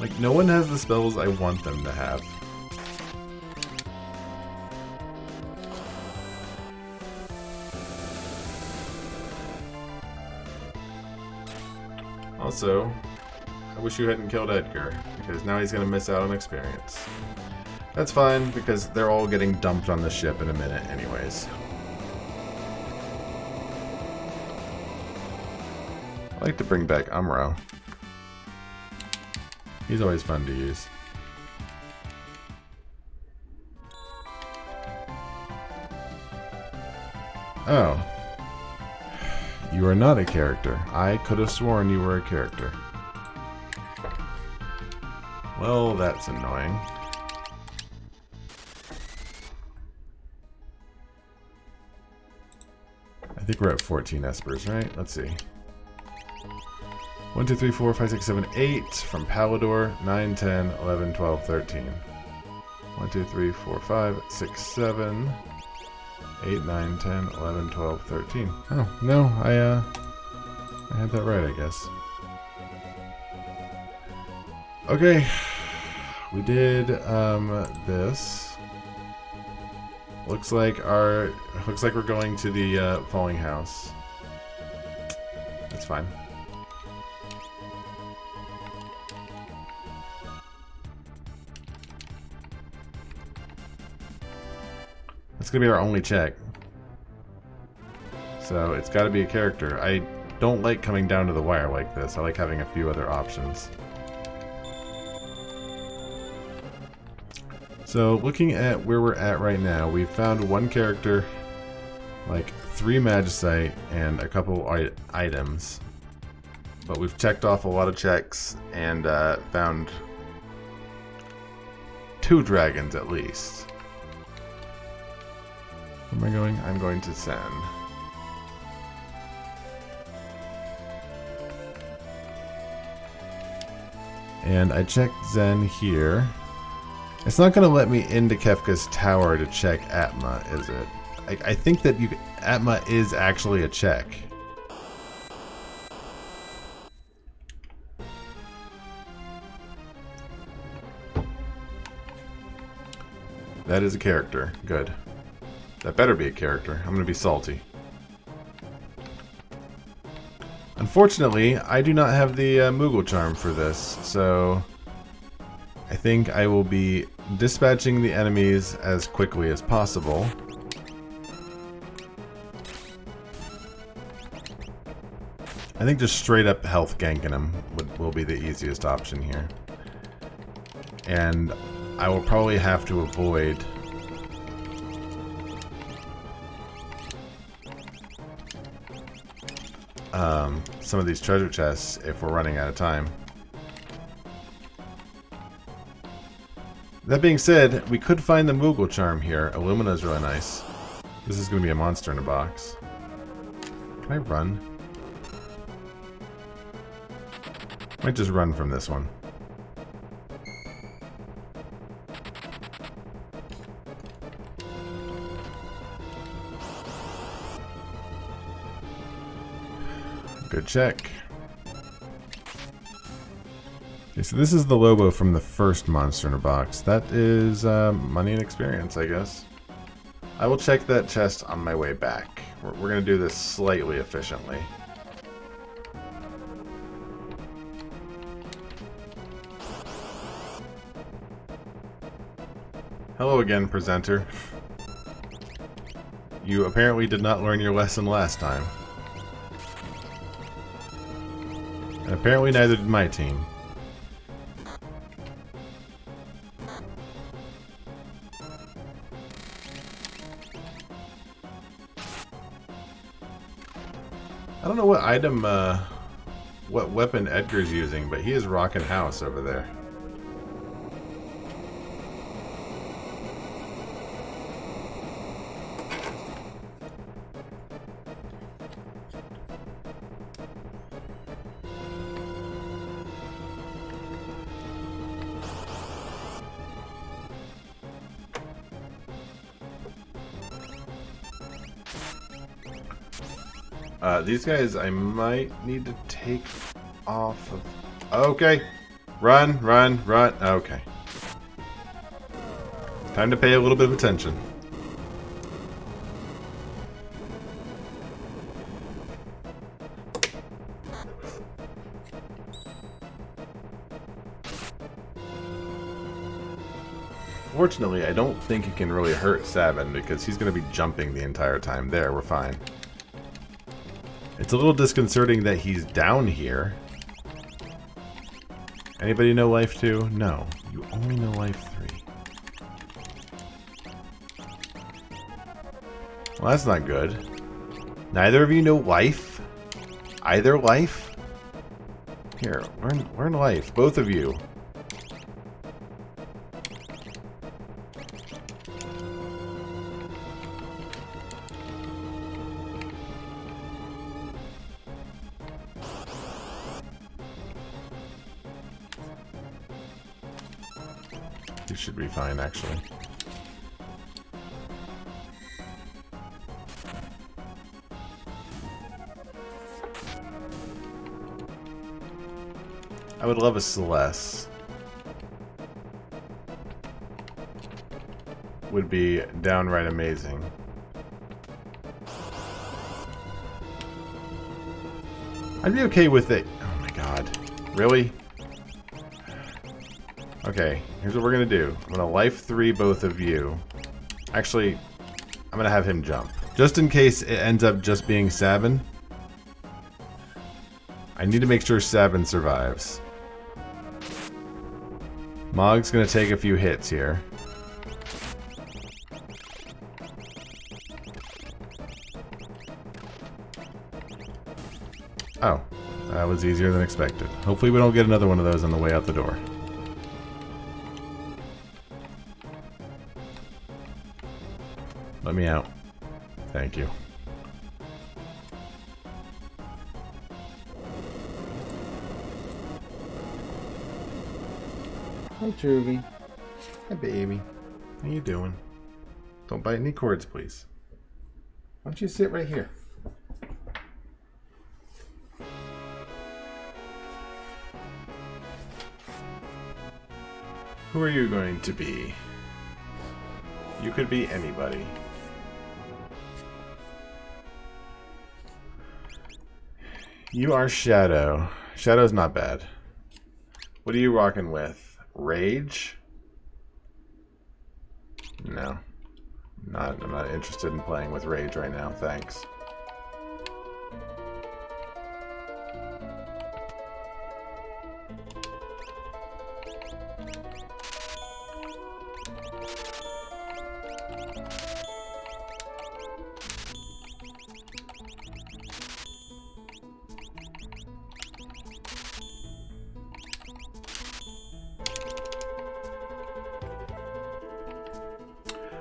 S1: Like, no one has the spells I want them to have. Also, I wish you hadn't killed Edgar, because now he's gonna miss out on experience. That's fine, because they're all getting dumped on the ship in a minute anyways. I like to bring back Umro. He's always fun to use. Oh. You are not a character. I could have sworn you were a character. Well, that's annoying. I think we're at 14 espers, right? Let's see. 1, 2, 3, 4, 5, 6, 7, 8 from Palador. 9, 10, 11, 12, 13. 1, 2, 3, 4, 5, 6, 7, 8, 9, 10, 11, 12, 13. Oh, no, I had that right, I guess. Okay. We did this. Looks like we're going to the falling house. That's fine. That's gonna be our only check. So it's gotta be a character. I don't like coming down to the wire like this. I like having a few other options. So looking at where we're at right now, we've found one character, like 3 Magicite, and a couple items. But we've checked off a lot of checks and found 2 dragons at least. Where am I going? I'm going to Sen. And I checked Zen here. It's not going to let me into Kefka's tower to check Atma, is it? I think that Atma is actually a check. That is a character. Good. That better be a character. I'm gonna be salty. Unfortunately, I do not have the Moogle charm for this, so I think I will be dispatching the enemies as quickly as possible. I think just straight up health ganking them will be the easiest option here. And I will probably have to avoid some of these treasure chests if we're running out of time. That being said, we could find the Moogle charm here. Illumina's really nice. This is going to be a monster in a box. Can I run? Might just run from this one. Good check. Okay, so this is the Lobo from the first monster in a box. That is money and experience, I guess. I will check that chest on my way back. We're going to do this slightly efficiently. Hello again, presenter. You apparently did not learn your lesson last time. And apparently neither did my team. I don't know what item, what weapon Edgar's using, but he is rocking house over there. These guys I might need to take off of... Okay. Run, run, run. Okay. Time to pay a little bit of attention. Fortunately, I don't think it can really hurt Sabin because he's going to be jumping the entire time. There, we're fine. It's a little disconcerting that he's down here. Anybody know life 2? No. You only know life 3. Well, that's not good. Neither of you know life? Either life? Here, learn life. Both of you. You should be fine, actually. I would love a Celeste. Would be downright amazing. I'd be okay with it. Oh my god. Really? Okay, here's what we're gonna do. I'm gonna life 3 both of you. Actually, I'm gonna have him jump. Just in case it ends up just being Sabin. I need to make sure Sabin survives. Mog's gonna take a few hits here. Oh, that was easier than expected. Hopefully we don't get another one of those on the way out the door. Let me out. Thank you. Hi, Truvy. Hi, baby. How you doing? Don't bite any cords, please. Why don't you sit right here? Who are you going to be? You could be anybody. You are Shadow. Shadow's not bad. What are you rocking with? Rage? No. I'm not interested in playing with Rage right now, thanks.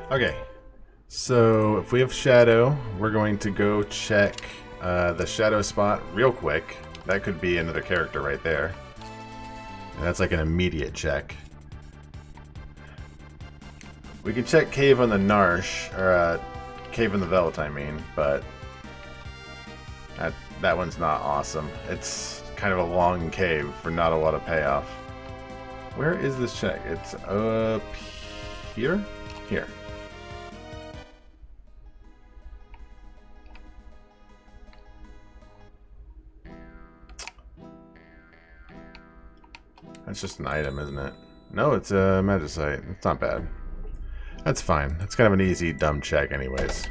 S1: Okay, so if we have Shadow, we're going to go check the Shadow spot real quick. That could be another character right there. And that's like an immediate check. We could check Cave on the Narsh, or Cave in the Veldt, I mean, but that one's not awesome. It's kind of a long cave for not a lot of payoff. Where is this check? It's up here? Here. That's just an item, isn't it? No, it's a magicite. It's not bad. That's fine. That's kind of an easy, dumb check anyways.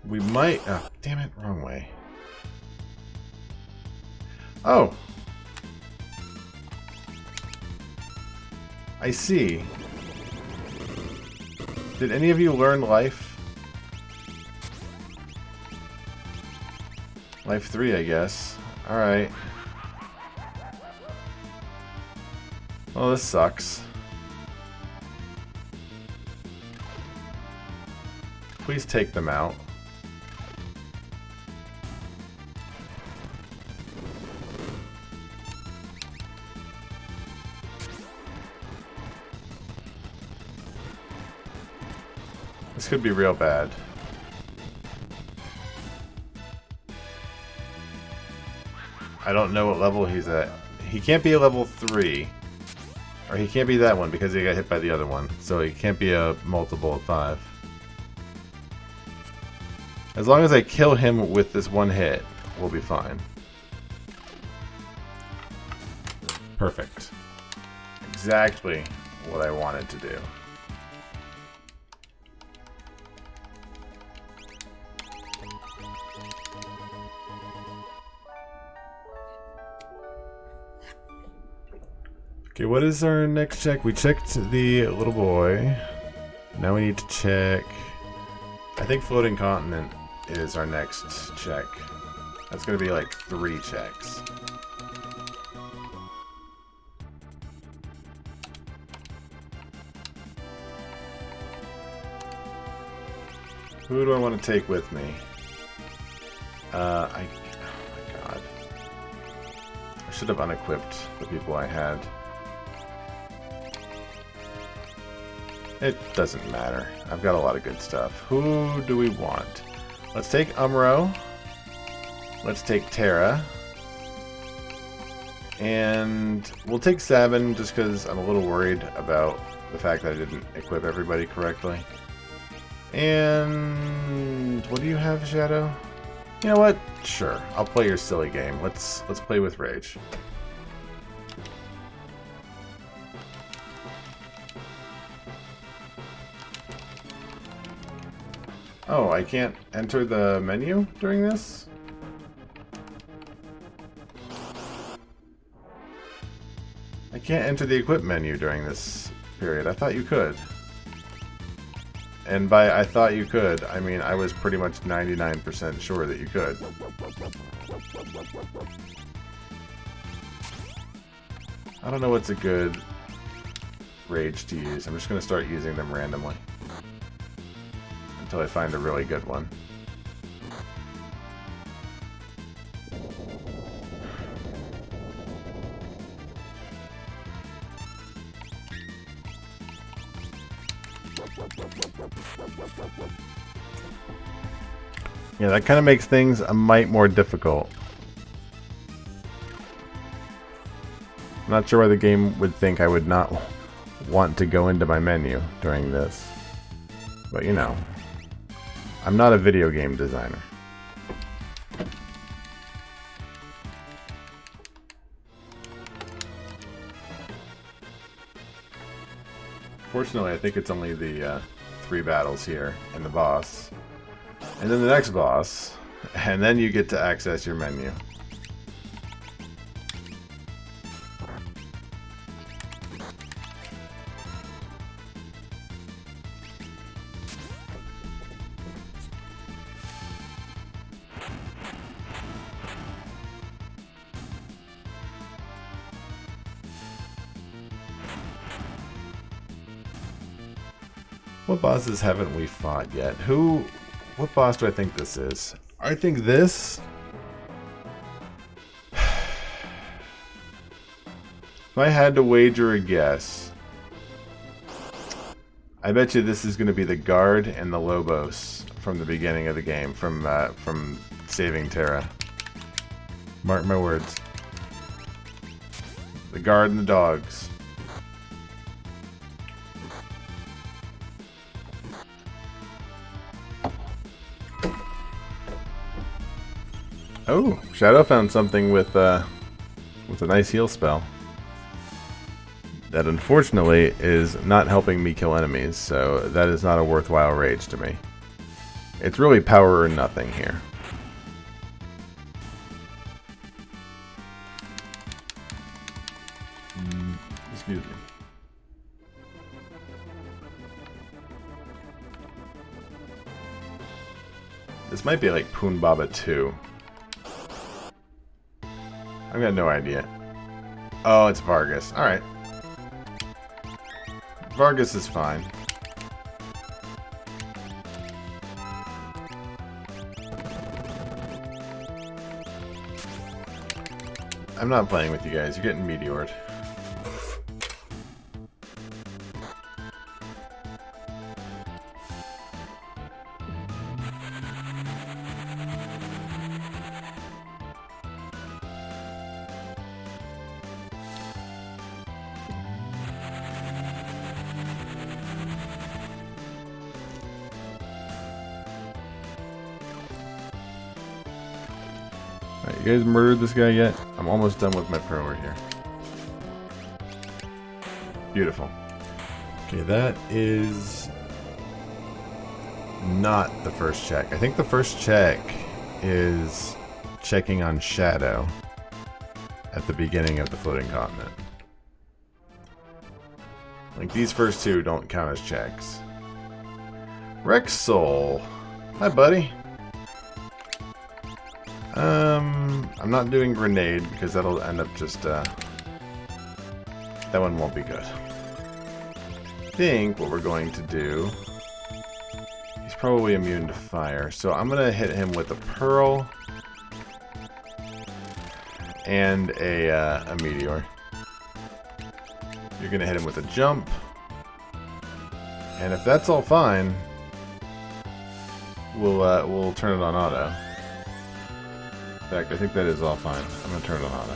S1: We might... Oh, damn it. Wrong way. Oh! I see. Did any of you learn life? Life 3, I guess. Alright. Well, this sucks. Please take them out. This could be real bad. I don't know what level he's at. He can't be a level 3. Or he can't be that one because he got hit by the other one. So he can't be a multiple of 5. As long as I kill him with this one hit, we'll be fine. Perfect. Exactly what I wanted to do. Okay, what is our next check? We checked the little boy. Now we need to check... I think Floating Continent is our next check. That's going to be like 3 checks. Who do I want to take with me? Oh my god. I should have unequipped the people I had. It doesn't matter. I've got a lot of good stuff. Who do we want? Let's take Umro. Let's take Terra. And we'll take Sabin just because I'm a little worried about the fact that I didn't equip everybody correctly. And what do you have, Shadow? You know what? Sure. I'll play your silly game. Let's play with Rage. Oh, I can't enter the menu during this? I can't enter the equip menu during this period. I thought you could. And by I thought you could, I mean I was pretty much 99% sure that you could. I don't know what's a good Rage to use. I'm just going to start using them randomly. Until I find a really good one. Yeah, that kind of makes things a mite more difficult. I'm not sure why the game would think I would not want to go into my menu during this. But you know. I'm not a video game designer. Fortunately, I think it's only the 3 battles here and the boss. And then the next boss. And then you get to access your menu. What bosses haven't we fought yet? What boss do I think this is? I think this. If I had to wager a guess, I bet you this is going to be the guard and the Lobos from the beginning of the game, from saving Terra. Mark my words. The guard and the dogs. Oh, Shadow found something with a nice heal spell. That unfortunately is not helping me kill enemies, so that is not a worthwhile rage to me. It's really power or nothing here. Excuse me. This might be like Poonbaba 2. I've got no idea. Oh, it's Vargas. Alright. Vargas is fine. I'm not playing with you guys. You're getting meteored. Alright, you guys murdered this guy yet? I'm almost done with my primer here. Beautiful. Okay, that is not the first check. I think the first check is checking on Shadow at the beginning of the floating continent. Like, these first two don't count as checks. Rex Soul. Hi, buddy. I'm not doing grenade because that'll end up just, that one won't be good. I think what we're going to do, he's probably immune to fire, so I'm going to hit him with a pearl and a meteor. You're going to hit him with a jump, and if that's all fine, we'll turn it on auto. In fact, I think that is all fine. I'm going to turn it on auto.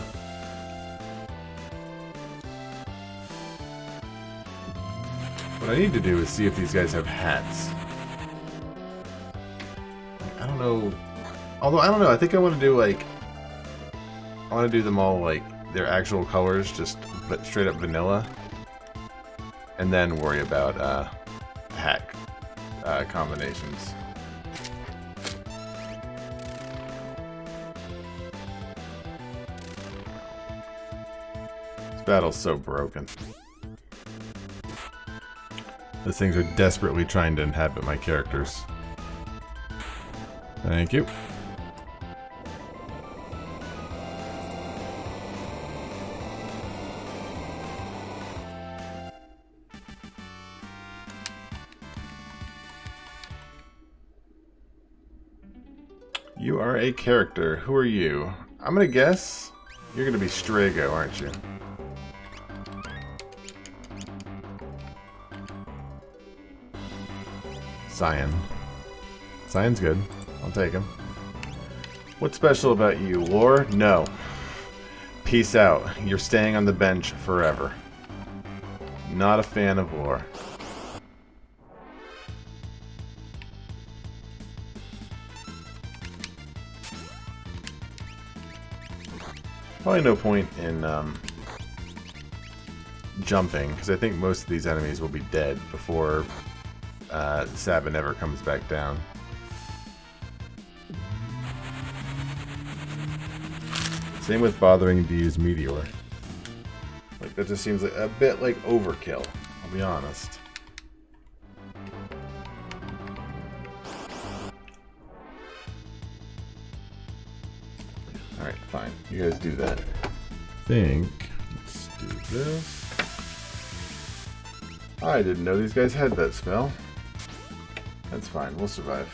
S1: What I need to do is see if these guys have hats. I don't know. Although, I don't know. I think I want to do, like... I want to do them all, like, their actual colors, just straight up vanilla. And then worry about, hat combinations. Battle's so broken. Those things are desperately trying to inhabit my characters. Thank you. You are a character. Who are you? I'm gonna guess you're gonna be Strago, aren't you? Cyan. Cyan's good. I'll take him. What's special about you? Lore? No. Peace out. You're staying on the bench forever. Not a fan of lore. Probably no point in jumping, because I think most of these enemies will be dead before Sabin ever comes back down. Same with bothering to use Meteor. Like, that just seems like a bit like overkill, I'll be honest. Alright, fine. You guys do that. Let's do this. I didn't know these guys had that spell. That's fine, we'll survive.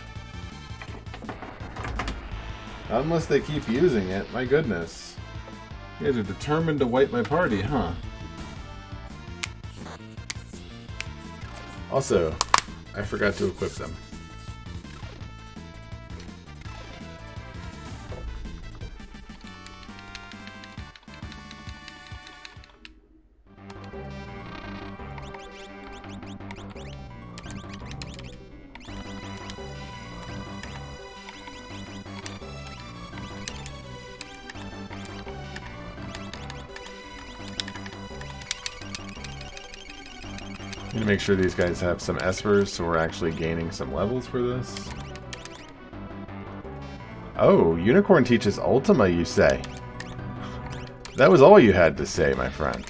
S1: Not unless they keep using it, my goodness. You guys are determined to wipe my party, huh? Also, I forgot to equip them. I'm gonna make sure these guys have some espers, so we're actually gaining some levels for this. Oh, Unicorn teaches Ultima, you say? That was all you had to say, my friend.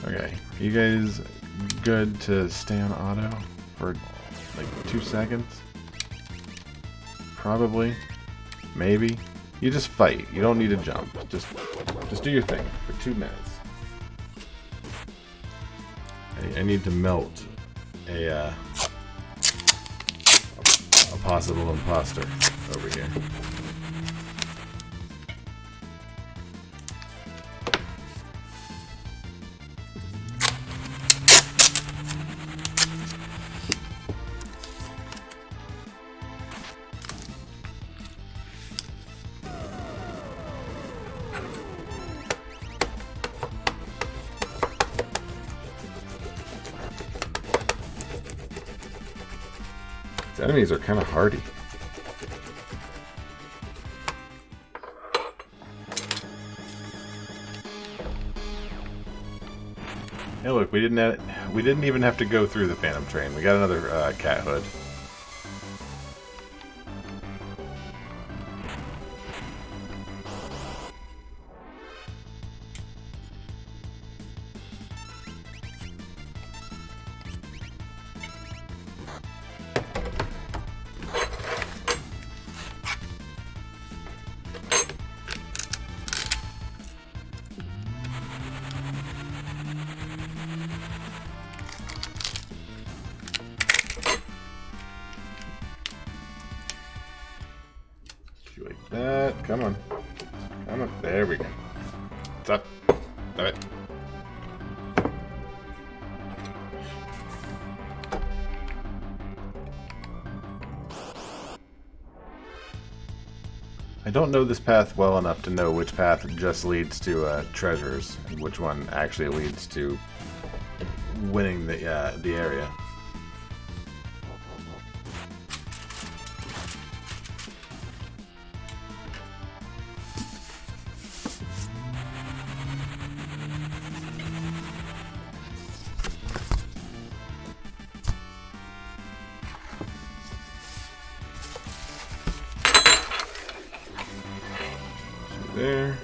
S1: Okay, you guys good to stay on auto for like 2 seconds? Probably. Maybe. You just fight. You don't need to jump. Just do your thing for 2 minutes. I need to melt a possible imposter over here. These enemies are kind of hardy. Hey, look, we didn't even have to go through the Phantom Train. We got another cat hood. Like that. Come on. Come on. There we go. What's up? Stop it. I don't know this path well enough to know which path just leads to treasures and which one actually leads to winning the area. There.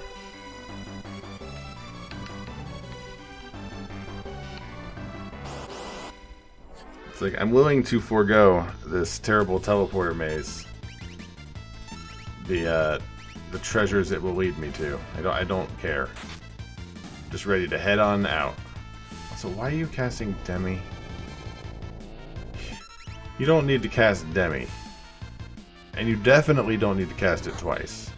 S1: It's like I'm willing to forego this terrible teleporter maze. The treasures it will lead me to. I don't care. Just ready to head on out. So why are you casting Demi? You don't need to cast Demi. And you definitely don't need to cast it twice.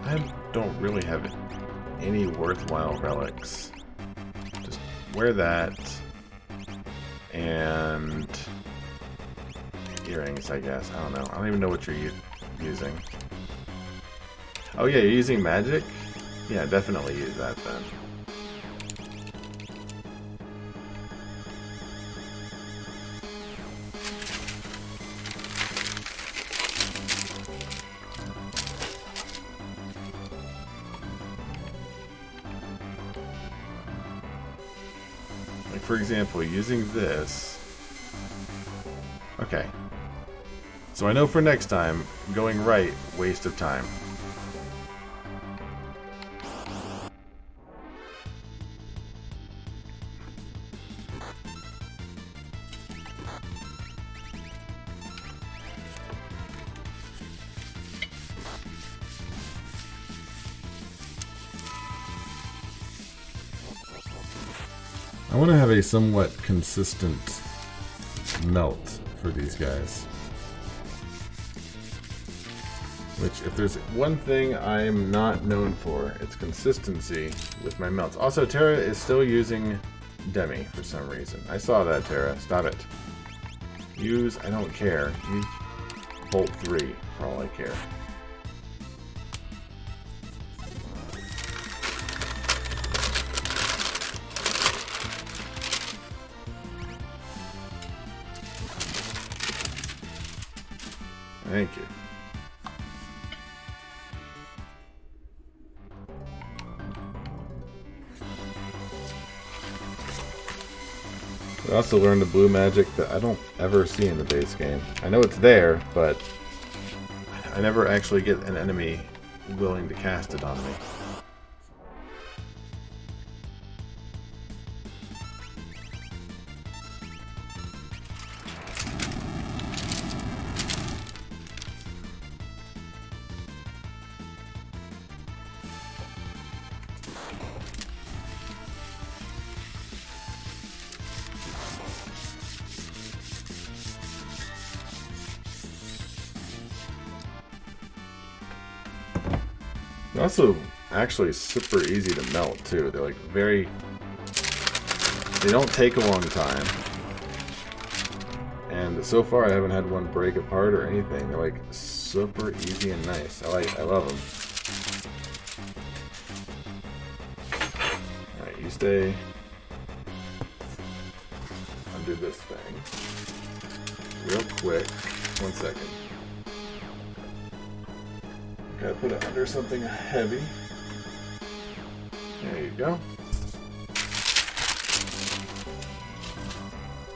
S1: I don't really have any worthwhile relics. Just wear that. And earrings, I guess. I don't know. I don't even know what you're using. Oh yeah, you're using magic? Yeah, definitely use that then. Like for example, using this. Okay. So I know for next time, going right, waste of time. I want to have a somewhat consistent melt for these guys. Which, if there's one thing I'm not known for, it's consistency with my melts. Also, Terra is still using Demi for some reason. I saw that, Terra. Stop it. Use, I don't care. Use Bolt 3 for all I care. Thank you. I also learned a blue magic that I don't ever see in the base game. I know it's there, but I never actually get an enemy willing to cast it on me. They're also actually super easy to melt too. They're like very... They don't take a long time. And so far I haven't had one break apart or anything. They're like super easy and nice. I love them. Alright, you stay under this thing. Real quick. 1 second. Gotta put it under something heavy. There you go.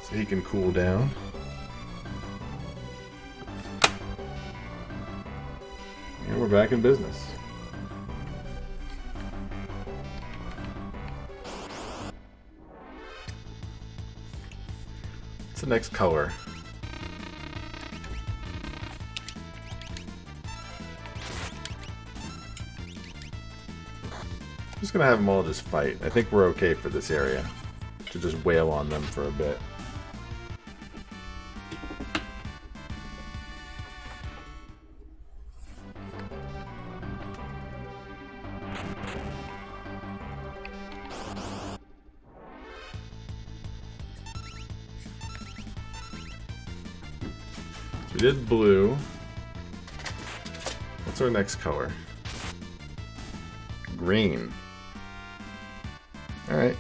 S1: So he can cool down. And we're back in business. What's the next color? I'm just gonna have them all just fight. I think we're okay for this area. To just wail on them for a bit. So we did blue. What's our next color? Green. Alright,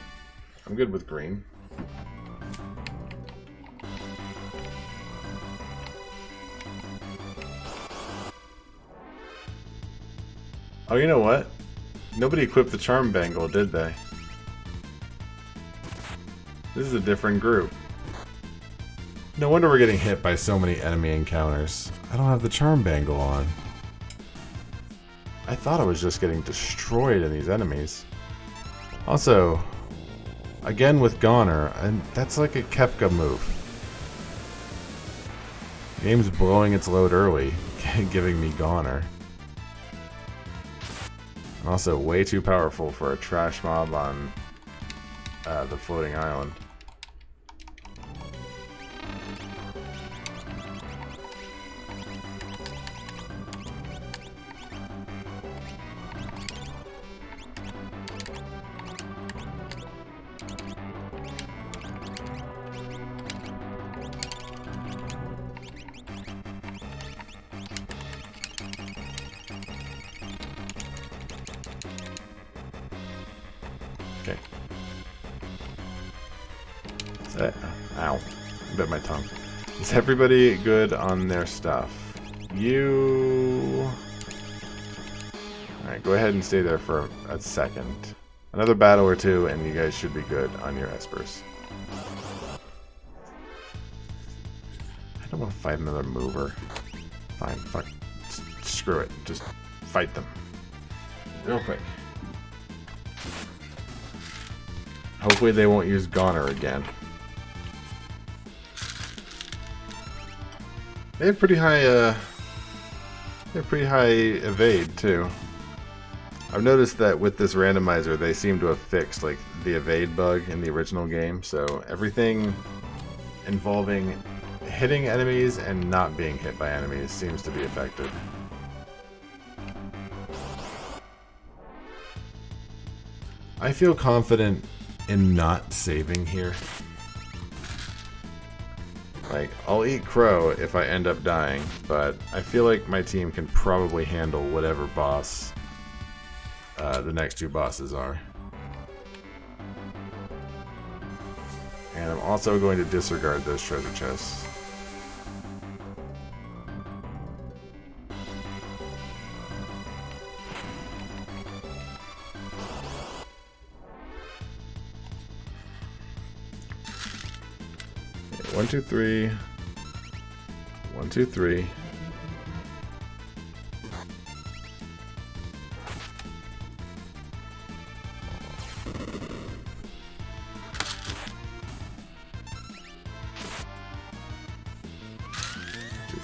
S1: I'm good with green. Oh, you know what? Nobody equipped the charm bangle, did they? This is a different group. No wonder we're getting hit by so many enemy encounters. I don't have the charm bangle on. I thought I was just getting destroyed in these enemies. Also, again with Goner, and that's like a Kefka move. The game's blowing its load early, giving me Goner. Also, way too powerful for a trash mob on the floating island. Ow. Bit my tongue. Is everybody good on their stuff? You... Alright, go ahead and stay there for a second. Another battle or two, and you guys should be good on your espers. I don't want to fight another mover. Fine, fuck. Screw it. Just fight them. Real quick. Hopefully they won't use Goner again. They have pretty high, evade, too. I've noticed that with this randomizer, they seem to have fixed, like, the evade bug in the original game, so everything involving hitting enemies and not being hit by enemies seems to be effective. I feel confident in not saving here. Like, I'll eat crow if I end up dying, but I feel like my team can probably handle whatever boss the next two bosses are. And I'm also going to disregard those treasure chests. Okay, 1, 2, 3. 1, 2, 3.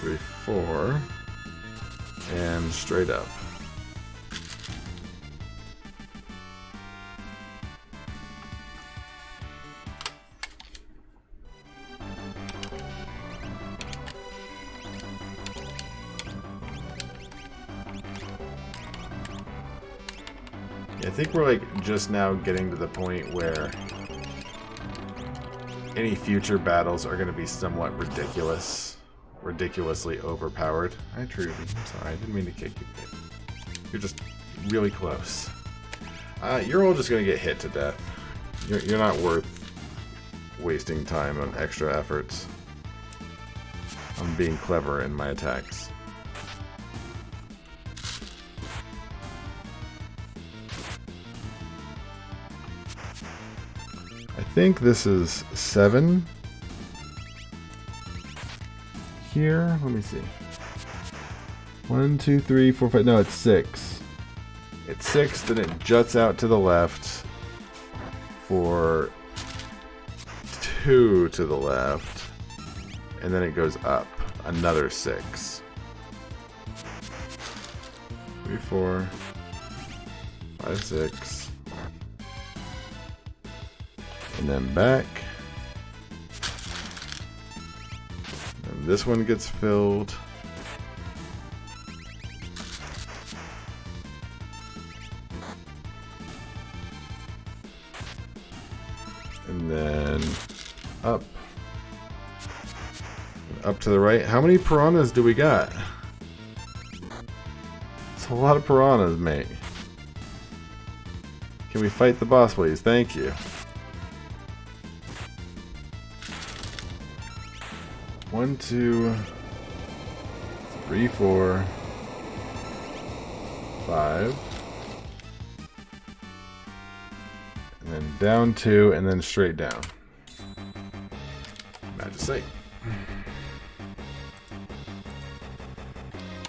S1: Three, 4, and straight up. Yeah, I think we're like just now getting to the point where any future battles are going to be somewhat ridiculously overpowered. Hi, Trudy. I'm sorry, I didn't mean to kick you. You're just really close. You're all just gonna get hit to death. You're not worth wasting time on extra efforts. I'm being clever in my attacks. I think this is 7. Here, let me see. 1, 2, 3, 4, 5. No, it's 6. It's 6, then it juts out to the left for 2 to the left, and then it goes up another 6. 3, 4, 5, 6, and then back. This one gets filled. And then up. Up to the right. How many piranhas do we got? It's a lot of piranhas, mate. Can we fight the boss, please? Thank you. 1, 2, 3, 4, 5, and then down 2, and then straight down. Magic sight.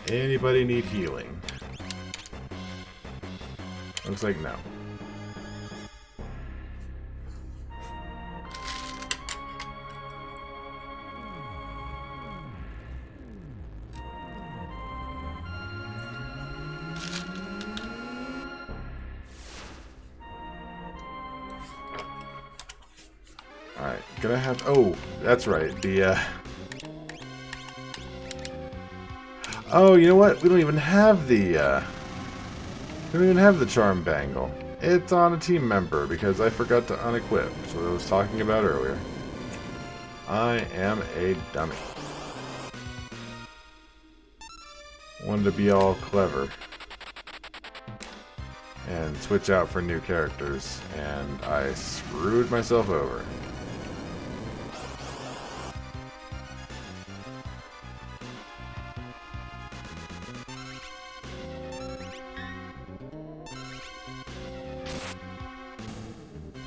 S1: Anybody need healing? Looks like no. Alright, gonna have... Oh, that's right. The, Oh, you know what? We don't even have the, We don't even have the charm bangle. It's on a team member because I forgot to unequip. That's what I was talking about earlier. I am a dummy. Wanted to be all clever and switch out for new characters, and I screwed myself over.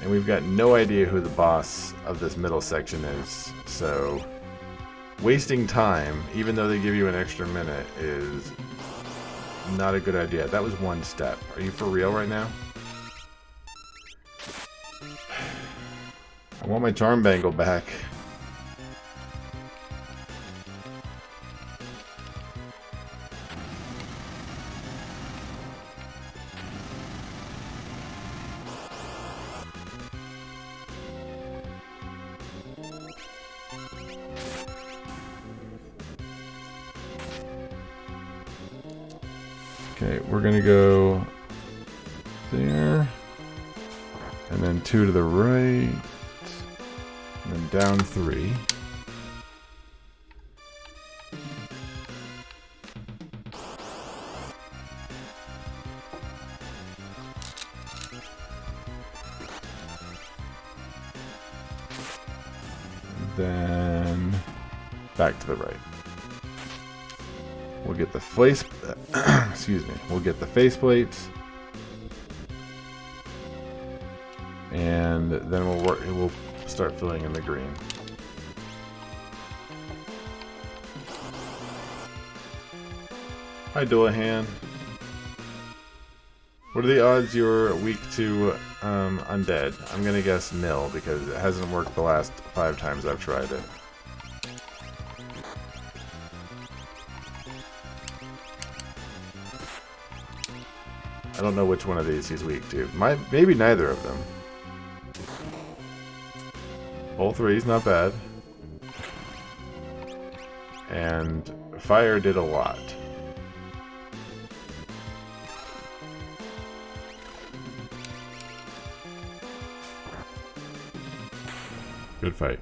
S1: And we've got no idea who the boss of this middle section is, so wasting time, even though they give you an extra minute, is not a good idea. That was one step. Are you for real right now? I want my charm bangle back. Okay, we're gonna go there, and then 2 to the right, and then down 3. Then back to the right. We'll get the face. Excuse me. We'll get the faceplates, and then we'll work. We'll start filling in the green. Hi, Dullahan. What are the odds you're weak to undead? I'm gonna guess nil because it hasn't worked the last 5 times I've tried it. I don't know which one of these he's weak to. Maybe neither of them. All 3's not bad. And fire did a lot. Good fight.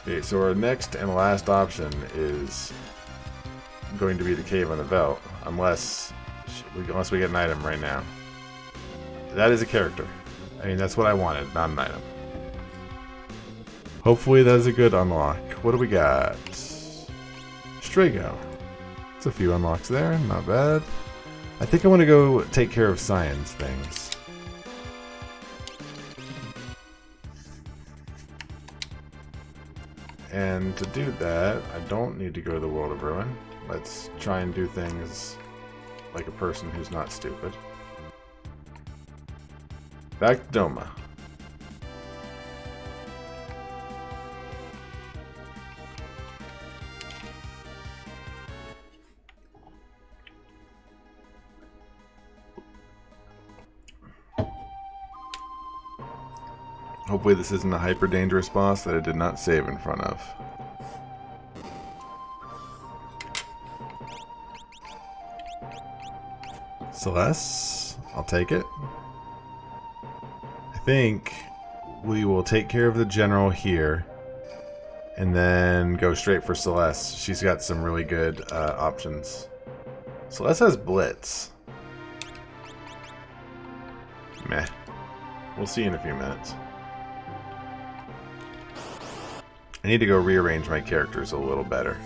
S1: Okay, so our next and last option is going to be the cave on the belt, unless we get an item right now. That is a character. I mean, that's what I wanted, not an item. Hopefully that is a good unlock. What do we got? Strago. It's a few unlocks there, not bad. I think I want to go take care of science things. And to do that, I don't need to go to the World of Ruin. Let's try and do things like a person who's not stupid. Back to Doma. Hopefully this isn't a hyper dangerous boss that I did not save in front of. Celeste, I'll take it. I think we will take care of the general here and then go straight for Celeste. She's got some really good options. Celeste has Blitz. Meh. We'll see in a few minutes. I need to go rearrange my characters a little better.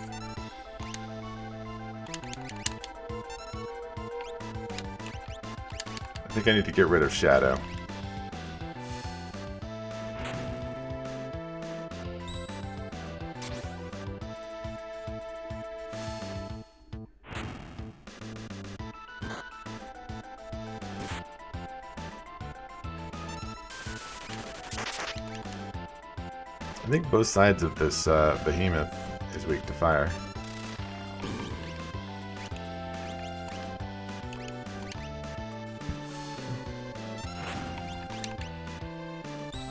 S1: I think I need to get rid of Shadow. I think both sides of this behemoth is weak to fire.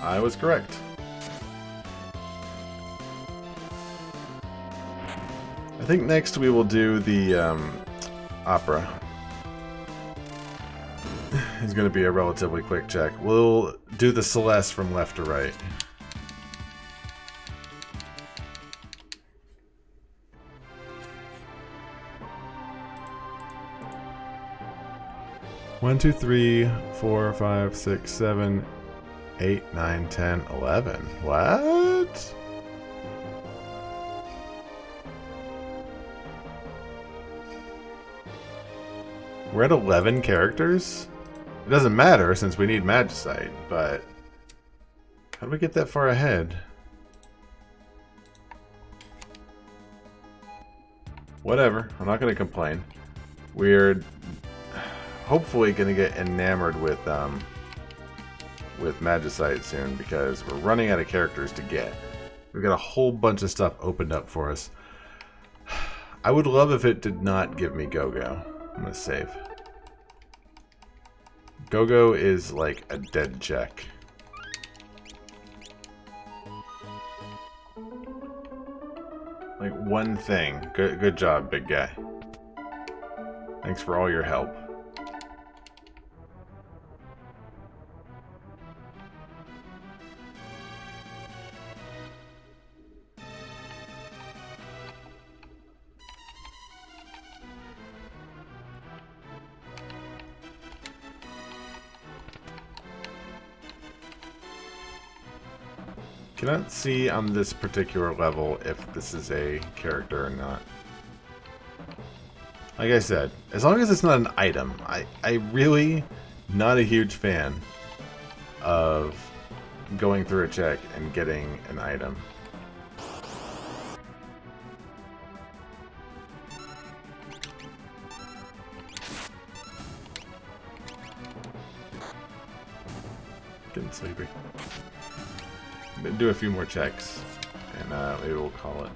S1: I was correct. I think next we will do the opera. It's going to be a relatively quick check. We'll do the Celeste from left to right. One, 2, 3, 4, 5, 6, 7, 8, 9, 10, 11. What? We're at 11 characters? It doesn't matter since we need Magicite, but how do we get that far ahead? Whatever, I'm not going to complain. We're hopefully going to get enamored with Magicite soon because we're running out of characters to get. We've got a whole bunch of stuff opened up for us. I would love if it did not give me Go-Go. I'm going to save. Go-Go is like a dead check. Like one thing. Good job, big guy. Thanks for all your help. Cannot see on this particular level if this is a character or not. Like I said, as long as it's not an item, I really not a huge fan of going through a check and getting an item. Getting sleepy. Do a few more checks, and maybe we'll call it.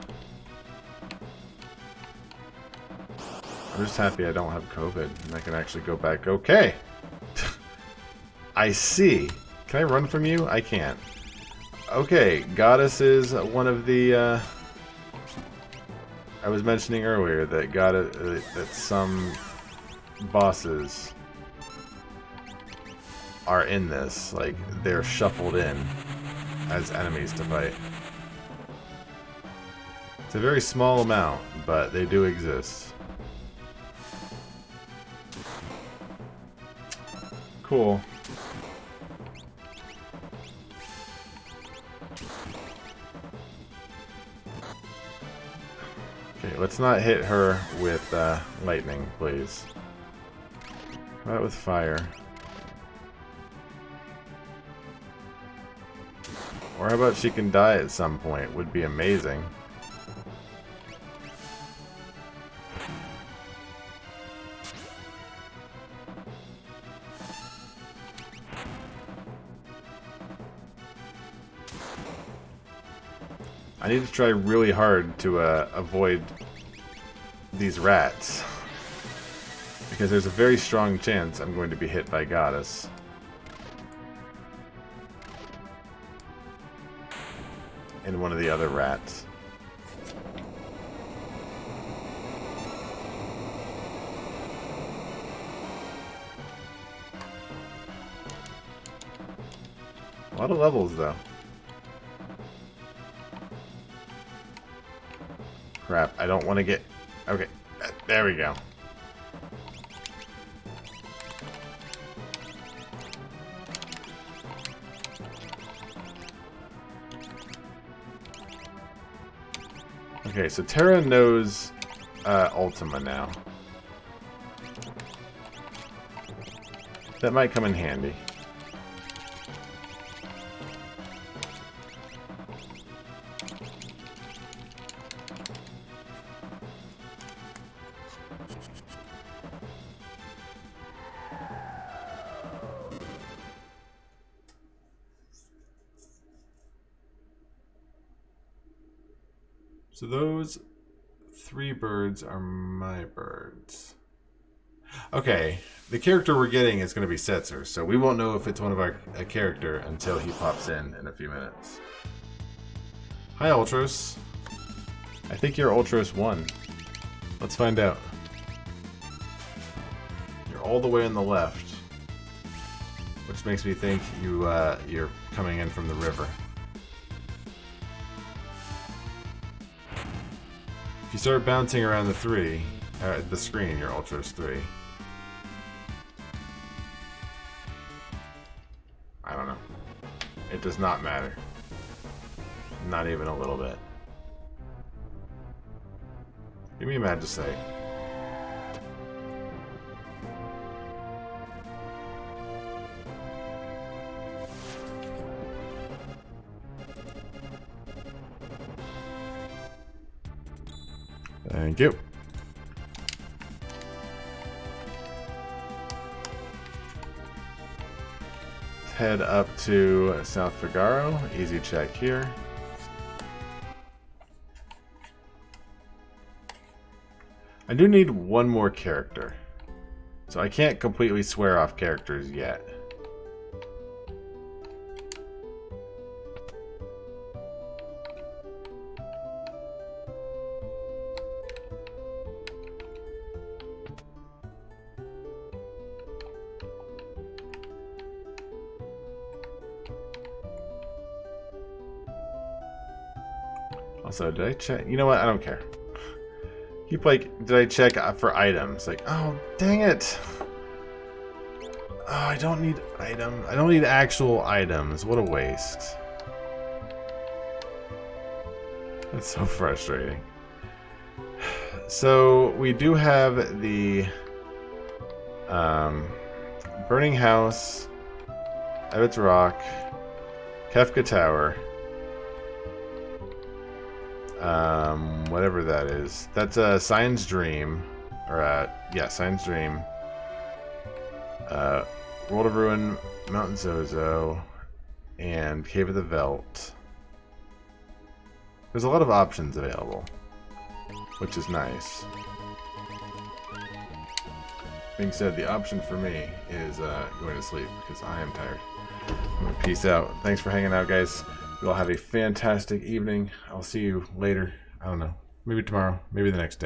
S1: I'm just happy I don't have COVID, and I can actually go back. Okay! I see. Can I run from you? I can't. Okay, Goddess is one of the, I was mentioning earlier that that some bosses are in this. Like, they're shuffled in as enemies to fight. It's a very small amount, but they do exist. Cool. Okay, let's not hit her with lightning, please. How about with fire? Or how about she can die at some point? Would be amazing. I need to try really hard to avoid these rats. Because there's a very strong chance I'm going to be hit by Goddess. And one of the other rats. A lot of levels, though. Crap, I don't want to get... Okay, there we go. Okay, so Terra knows Ultima now. That might come in handy. So those 3 birds are my birds. Okay, the character we're getting is going to be Setzer, so we won't know if it's one of a character until he pops in a few minutes. Hi, Ultros. I think you're Ultros 1. Let's find out. You're all the way on the left, which makes me think you're coming in from the river. If you start bouncing around the screen, you're Ultros 3. I don't know. It does not matter. Not even a little bit. Give me a Magicite. Thank you. Let's head up to South Figaro. Easy check here. I do need one more character. So I can't completely swear off characters yet. Also, did I check? You know what? I don't care. Keep like, did I check for items? Like, oh, dang it. Oh, I don't need item. I don't need actual items. What a waste. That's so frustrating. So we do have the Burning House, Ebbets Rock, Kefka Tower. Whatever that is. That's a Sign's Dream. Or, yeah, Sign's Dream. World of Ruin, Mountain Zozo, and Cave of the Veldt. There's a lot of options available, which is nice. Being said, the option for me is going to sleep because I am tired. Peace out. Thanks for hanging out, guys. You all have a fantastic evening. I'll see you later. I don't know. Maybe tomorrow. Maybe the next day.